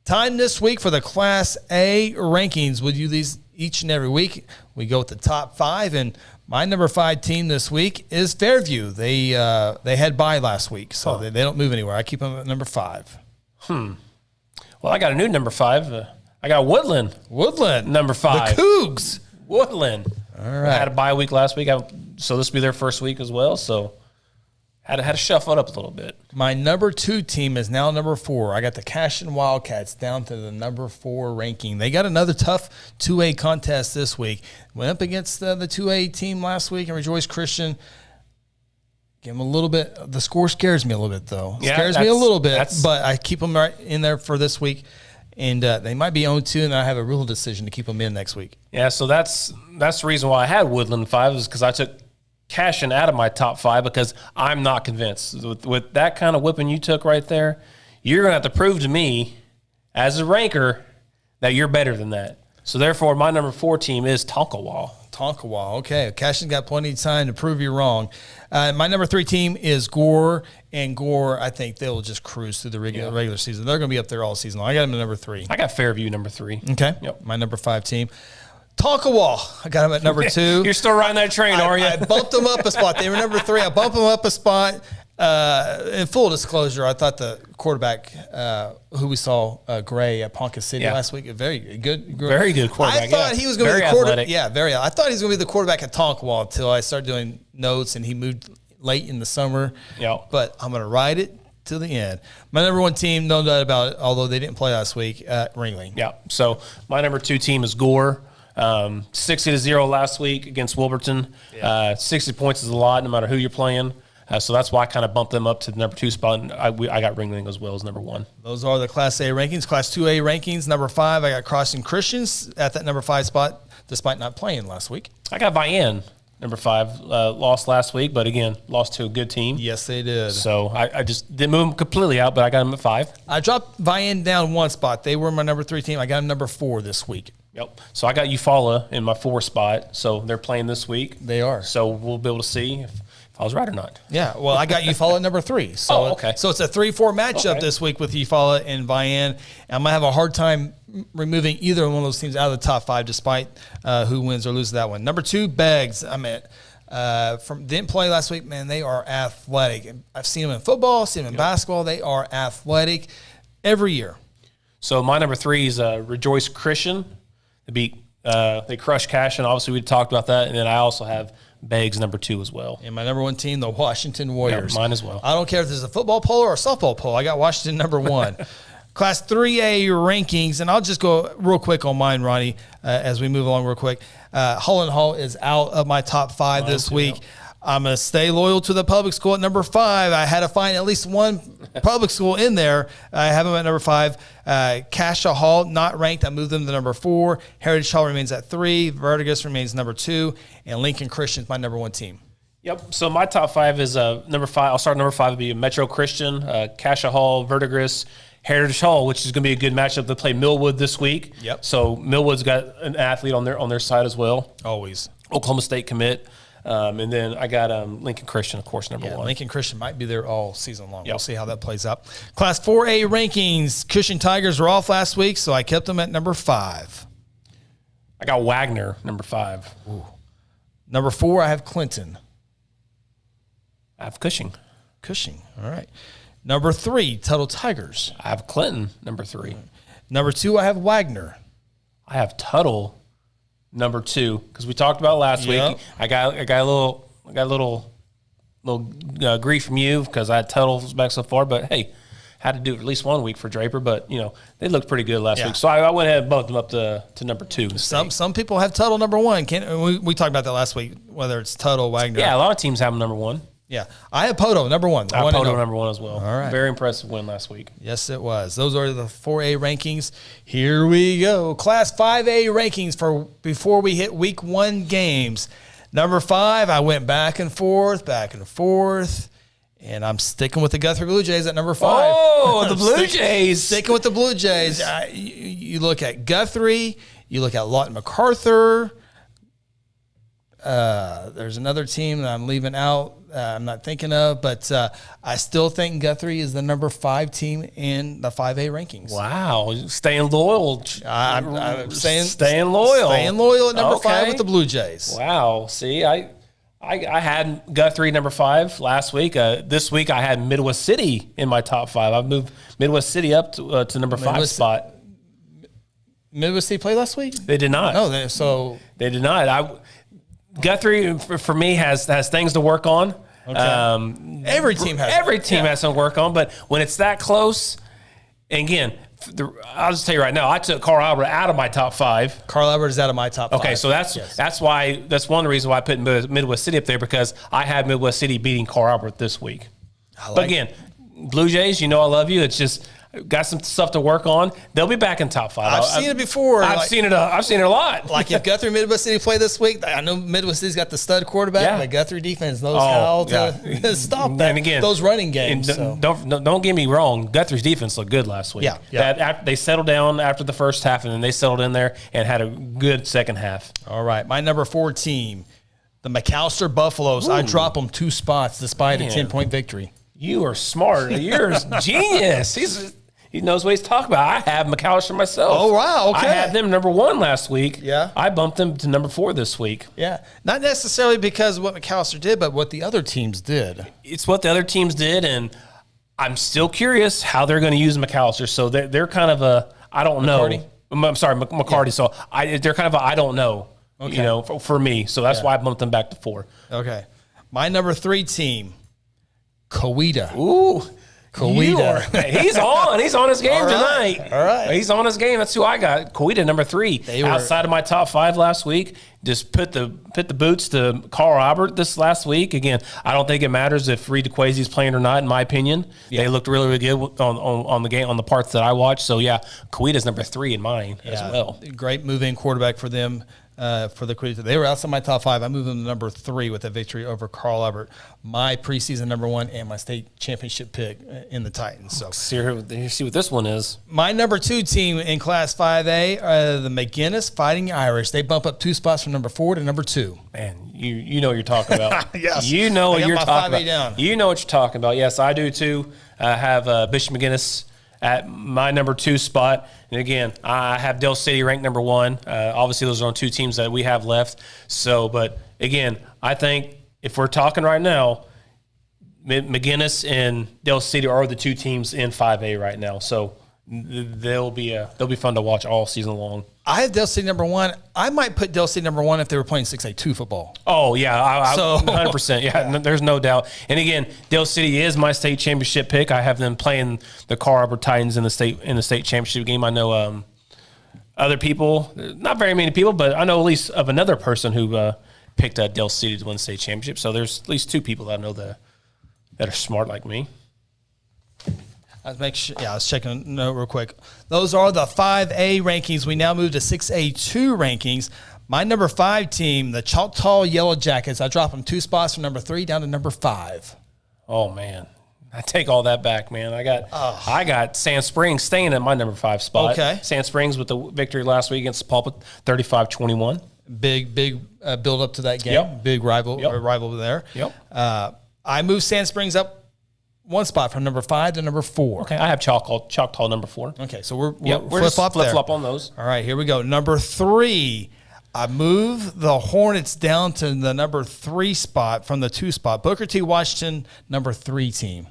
Time this week for the Class A rankings. We'll do these each and every week. We go with the top 5, and my number 5 team this week is Fairview. They had bye last week, so they don't move anywhere. I keep them at number 5. Well, I got a new number 5. I got Woodland. Number 5. The Cougs. Woodland. All right. I had a bye week last week, so this will be their first week as well. So had to shuffle it up a little bit. My number 2 team is now number 4. I got the Cashin Wildcats down to the number 4 ranking. They got another tough 2A contest this week. Went up against the 2A team last week and Rejoice Christian. Give them a little bit. The score scares me a little bit, though. Yeah, scares me a little bit, but I keep them right in there for this week. And they might be 0-2, and I have a real decision to keep them in next week. Yeah, so that's the reason why I had Woodland 5 is because I took Cashin out of my top 5 because I'm not convinced. With that kind of whipping you took right there, you're going to have to prove to me as a ranker that you're better than that. So, therefore, my number 4 team is Tonkawa. Okay. Cashin's got plenty of time to prove you wrong. My number 3 team is Gore, and Gore, I think they'll just cruise through the regular season. They're going to be up there all season long. I got them at number 3. I got Fairview number 3. Okay. Yep. My number 5 team. Tonkawa, I got them at number 2. You're still riding that train, are you? I bumped them up a spot. They were number 3. I bumped them up a spot. In full disclosure, I thought the quarterback who we saw, Gray at Ponca City last week, very good quarterback. I thought he was going to be the quarterback. Yeah, very. I thought he was going to be the quarterback at Tonkawa until I started doing notes, and he moved late in the summer. Yeah. But I'm going to ride it to the end. My number 1 team, no doubt about it, although they didn't play last week, Ringling. Yeah. So my number 2 team is Gore. 60-0 last week against Wilburton. 60 points is a lot, no matter who you're playing. So that's why I kind of bumped them up to the number 2 spot. And I got Ringling as well as number 1. Those are the Class A rankings. Class 2A rankings, number 5, I got Crossing Christians at that number 5 spot, despite not playing last week. I got Vian, number 5. Lost last week, but again, lost to a good team. Yes, they did. So I just didn't move them completely out, but I got them at 5. I dropped Vian down 1 spot. They were my number 3 team. I got them number 4 this week. Yep. So I got Eufaula in my 4 spot. So they're playing this week. They are. So we'll be able to see if I was right or not. Yeah. Well, I got Eufaula at number 3. So, okay. So it's a 3-4 matchup this week with Eufaula and Vian. I'm going to have a hard time removing either one of those teams out of the top 5, despite who wins or loses that one. Number 2, Beggs. I'm at Didn't play last week, man. They are athletic. I've seen them in football, seen them in basketball. They are athletic every year. So my number 3 is Rejoice Christian. They crushed Cashin. Obviously, we talked about that. And then I also have Beggs number 2 as well. And my number 1 team, the Washington Warriors. Yeah, mine as well. I don't care if this is a football poll or a softball poll. I got Washington number 1. Class 3A rankings, and I'll just go real quick on mine, Ronnie, as we move along real quick. Holland Hall is out of my top 5 this week. Yeah. I'm going to stay loyal to the public school at number 5. I had to find at least one public school in there. I have them at number 5. Cascia Hall, not ranked. I moved them to number 4. Heritage Hall remains at 3. Vertigus remains number 2. And Lincoln Christian is my number 1 team. Yep. So my top 5 is number 5. I'll start number 5 would be Metro Christian, Cascia Hall, Vertigus, Heritage Hall, which is going to be a good matchup. They play Millwood this week. Yep. So Millwood's got an athlete on their side as well. Always. Oklahoma State commit. And then I got Lincoln Christian, of course, number 1. Lincoln Christian might be there all season long. Yep. We'll see how that plays out. Class 4A rankings. Cushing Tigers were off last week, so I kept them at number 5. I got Wagner, number 5. Ooh. Number 4, I have Clinton. I have Cushing. Cushing, all right. Number 3, Tuttle Tigers. I have Clinton, number 3. Number 2, I have Wagner. I have Tuttle, number 2, because we talked about last week. I got a little grief from you because I had Tuttle's back so far, but hey, had to do it at least 1 week for Draper. But they looked pretty good last week, so I went ahead and bumped them up to number 2. Some people have Tuttle number 1. We talked about that last week, whether it's Tuttle, Wagner. Yeah, a lot of teams have them number 1. Yeah, I have Poto number 1. I have Poto number 1 as well. All right, very impressive win last week. Yes, it was. Those are the 4A rankings. Here we go. Class 5A rankings for before we hit week 1 games. Number 5, I went back and forth, and I'm sticking with the Guthrie Blue Jays at number 5. Oh, the Blue Jays! Sticking with the Blue Jays. You look at Guthrie. You look at Lawton MacArthur. There's another team that I'm leaving out. I'm not thinking of, but I still think Guthrie is the number 5 team in the 5A rankings. Wow, staying loyal. I'm staying loyal. Staying loyal at number 5 with the Blue Jays. Wow. See, I had Guthrie number 5 last week. This week I had Midwest City in my top 5. I've moved Midwest City up to number 5 spot. Midwest City played last week? They did not. No, they did not. Guthrie, for me, has things to work on. Okay. Every team has some work on, but when it's that close, and again, I'll just tell you right now, I took Carl Albert out of my top 5. Carl Albert is out of my top 5. Okay, so that's one of the reasons why I put Midwest City up there, because I had Midwest City beating Carl Albert this week. But again, Blue Jays, I love you. It's just got some stuff to work on. They'll be back in top 5. I've seen it before. I've seen it a lot. Like if Guthrie Midwest City play this week, I know Midwest City's got the stud quarterback. The Guthrie defense knows how to stop that. And again, those running games. Don't get me wrong. Guthrie's defense looked good last week. Yeah. They settled down after the first half, and then they settled in there and had a good second half. All right, my number 4 team, the McAllister Buffaloes. Ooh. I dropped them 2 spots despite a 10-point victory. You are smart. You're a genius. He knows what he's talking about. I have McAllister myself. Oh, wow. Okay. I had them number 1 last week. Yeah. I bumped them to number 4 this week. Yeah. Not necessarily because of what McAllister did, but what the other teams did. It's what the other teams did, and I'm still curious how they're going to use McAllister. So they're kind of a, I don't know. I'm sorry, McCarty. Yeah. So they're kind of a, I don't know, for me. So that's why I bumped them back to 4. Okay. My number 3 team, Coweta. Ooh. Coweta. He's on his game tonight. All right. He's on his game. That's who I got. Coweta, number 3. Outside of my top 5 last week. Just put the boots to Carl Albert this last week. Again, I don't think it matters if Reed DeQuasy's playing or not, in my opinion. Yeah. They looked really, really good on the game, on the parts that I watched. So, Coweta's number 3 in mine as well. Great move-in quarterback for them. For the Coweta. They were outside my top 5. I moved them to number 3 with a victory over Carl Albert, my preseason number 1 and my state championship pick in the Titans. So see what this one is. My number 2 team in Class 5A, the McGinnis Fighting Irish. They bump up 2 spots from number 4 to number 2. Man, you know what you're talking about. Yes. You know what you're talking about. Down. You know what you're talking about. Yes, I do too. I have Bishop McGinnis at my number 2 spot. And again, I have Dale City ranked number 1. Obviously, those are on 2 teams that we have left. So, but again, I think if we're talking right now, McGinnis and Dale City are the two teams in 5A right now. So they'll be fun to watch all season long. I have Dale City number 1. I might put Dale City number 1 if they were playing 6A2 football. Oh yeah, 100%. Yeah, there's no doubt. And again, Dale City is my state championship pick. I have them playing the Carl Albert Titans in the state championship game. I know other people, not very many people, but I know at least of another person who picked Dale City to win the state championship. So there's at least 2 people that I know that are smart like me. I was checking a note real quick. Those are the 5A rankings. We now move to 6A2 rankings. My number 5 team, the Choctaw Yellow Jackets, I dropped them 2 spots from number 3 down to number 5. Oh man, I take all that back, man. I got Sand Springs staying at my number 5 spot. Okay, Sand Springs with the victory last week against Pulpit, 35-21. Big build up to that game. Yep. Big rival there. Yep. I moved Sand Springs up 1 spot from number 5 to number 4. Okay, I have Choctaw number 4. Okay, so we're flip-flop on those. All right, here we go. Number 3, I moved the Hornets down to the number 3 spot from the 2 spot. Booker T. Washington, number 3 team.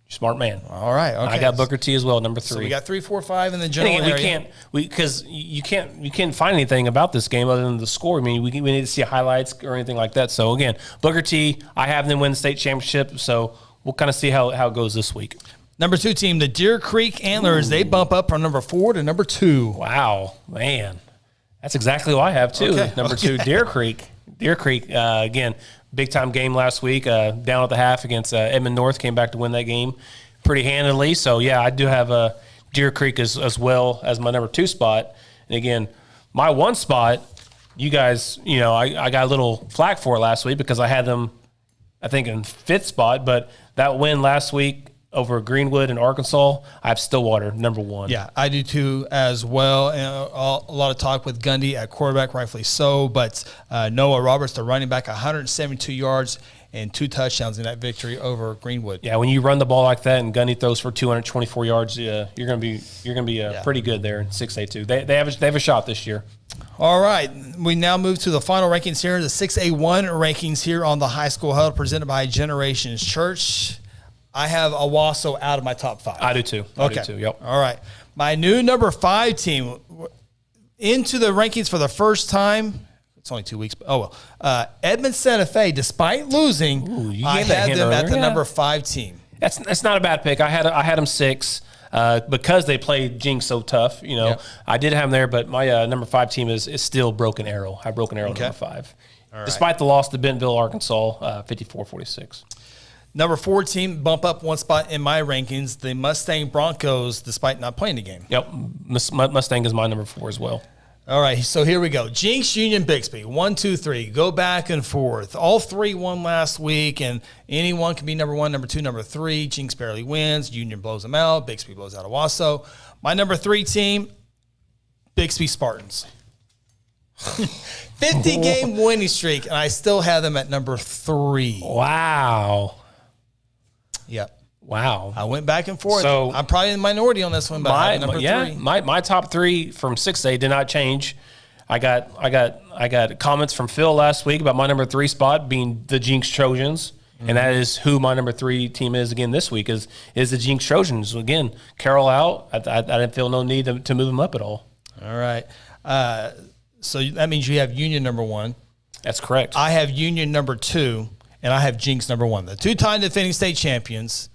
Smart man. All right, okay. I got Booker T as well, number 3. So we got 3, 4, 5 in the general area. Because you can't find anything about this game other than the score. I mean, we need to see highlights or anything like that. So again, Booker T, I have them win the state championship. So we'll kind of see how it goes this week. Number 2 team, the Deer Creek Antlers. Ooh. They bump up from number 4 to number 2. Wow, man. That's exactly what I have, too. Okay. Number 2, Deer Creek. Deer Creek, again, big-time game last week, down at the half against Edmond North, came back to win that game pretty handily. So, yeah, I do have Deer Creek as well as my number 2 spot. And, again, my 1 spot, you guys, I got a little flack for it last week because I had them, I think, in 5th spot, but that win last week over Greenwood and Arkansas, I have Stillwater, number 1. Yeah, I do too as well. And a lot of talk with Gundy at quarterback, rightfully so, but Noah Roberts, the running back, 172 yards and 2 touchdowns in that victory over Greenwood. Yeah, when you run the ball like that and Gundy throws for 224 yards, you're going to be pretty good there in 6A2. They have a shot this year. All right, we now move to the final rankings here, the 6A1 rankings here on the High School Huddle presented by Generations Church. I have Owasso out of my top 5. I do too. Yep. All right. My new number 5 team into the rankings for the first time. It's only 2 weeks. Edmond Santa Fe, despite losing, I had them at the number 5 team. That's not a bad pick. I had them 6 because they played Jinx so tough. Yep. I did have them there, but my number 5 team is still Broken Arrow. I have Broken Arrow number 5. Right. Despite the loss to Bentonville, Arkansas, 54-46. Number 4 team, bump up 1 spot in my rankings, the Mustang Broncos, despite not playing the game. Yep, Mustang is my number 4 as well. All right, so here we go. Jinx, Union, Bixby, 1, 2, 3. Go back and forth. All 3 won last week, and anyone can be number 1, number 2, number 3. Jinx barely wins. Union blows them out. Bixby blows out Owasso. My number 3 team, Bixby Spartans. 50-game winning streak, and I still have them at number 3. Wow. Yep. Wow. I went back and forth. So I'm probably in the minority on this one, but I have number 3. My top 3 from 6A did not change. I got comments from Phil last week about my number 3 spot being the Jinx Trojans, and that is who my number 3 team is again this week is the Jinx Trojans. Again, Carroll out. I didn't feel no need to move them up at all. All right. So that means you have Union number 1. That's correct. I have Union number 2. And I have Jinx number 1. The 2-time defending state champions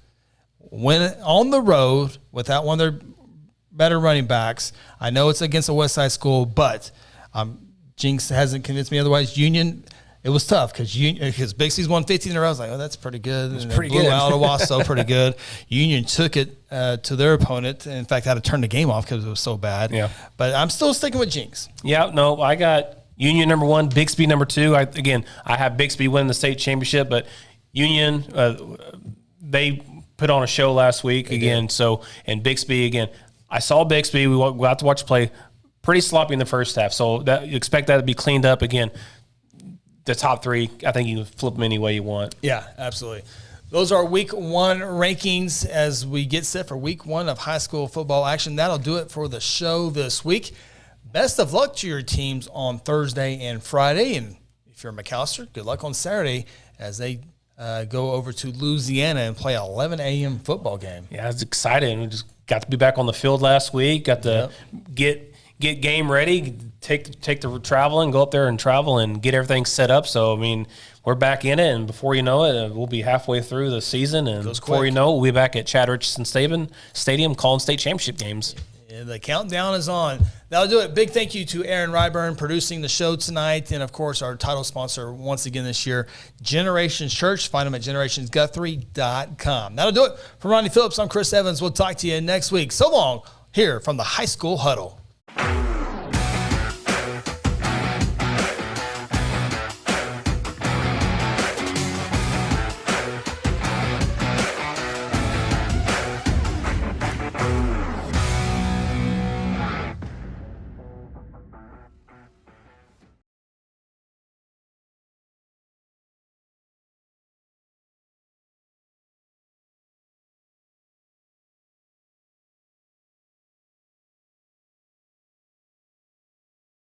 went on the road without one of their better running backs. I know it's against a West Side school, but Jinx hasn't convinced me otherwise. Union, it was tough because Bixby's won 15 in a row. I was like, oh, that's pretty good. It's and pretty blew good. out Owasso, pretty good. Union took it to their opponent. In fact, had to turn the game off because it was so bad. Yeah. But I'm still sticking with Jinx. Yeah, no, I got Union number 1, Bixby number 2. I have Bixby winning the state championship, but Union, they put on a show last week again. So, and Bixby again, I saw Bixby. We got to watch play pretty sloppy in the first half. So you expect that to be cleaned up again. The top 3, I think you can flip them any way you want. Yeah, absolutely. Those are week 1 rankings as we get set for week 1 of high school football action. That'll do it for the show this week. Best of luck to your teams on Thursday and Friday. And if you're McAllister, good luck on Saturday as they go over to Louisiana and play an 11 a.m. football game. Yeah, it's exciting. We just got to be back on the field last week. Got to get game ready, take the traveling, go up there and travel and get everything set up. So, I mean, we're back in it, and before you know it, we'll be halfway through the season, and before you know it, we'll be back at Chad Richardson Stadium calling state championship games. And the countdown is on. That'll do it. Big thank you to Aaron Ryburn producing the show tonight, and, of course, our title sponsor once again this year, Generations Church. Find them at generationsguthrie.com. That'll do it. For Ronnie Phillips, I'm Chris Evans. We'll talk to you next week. So long here from the High School Huddle.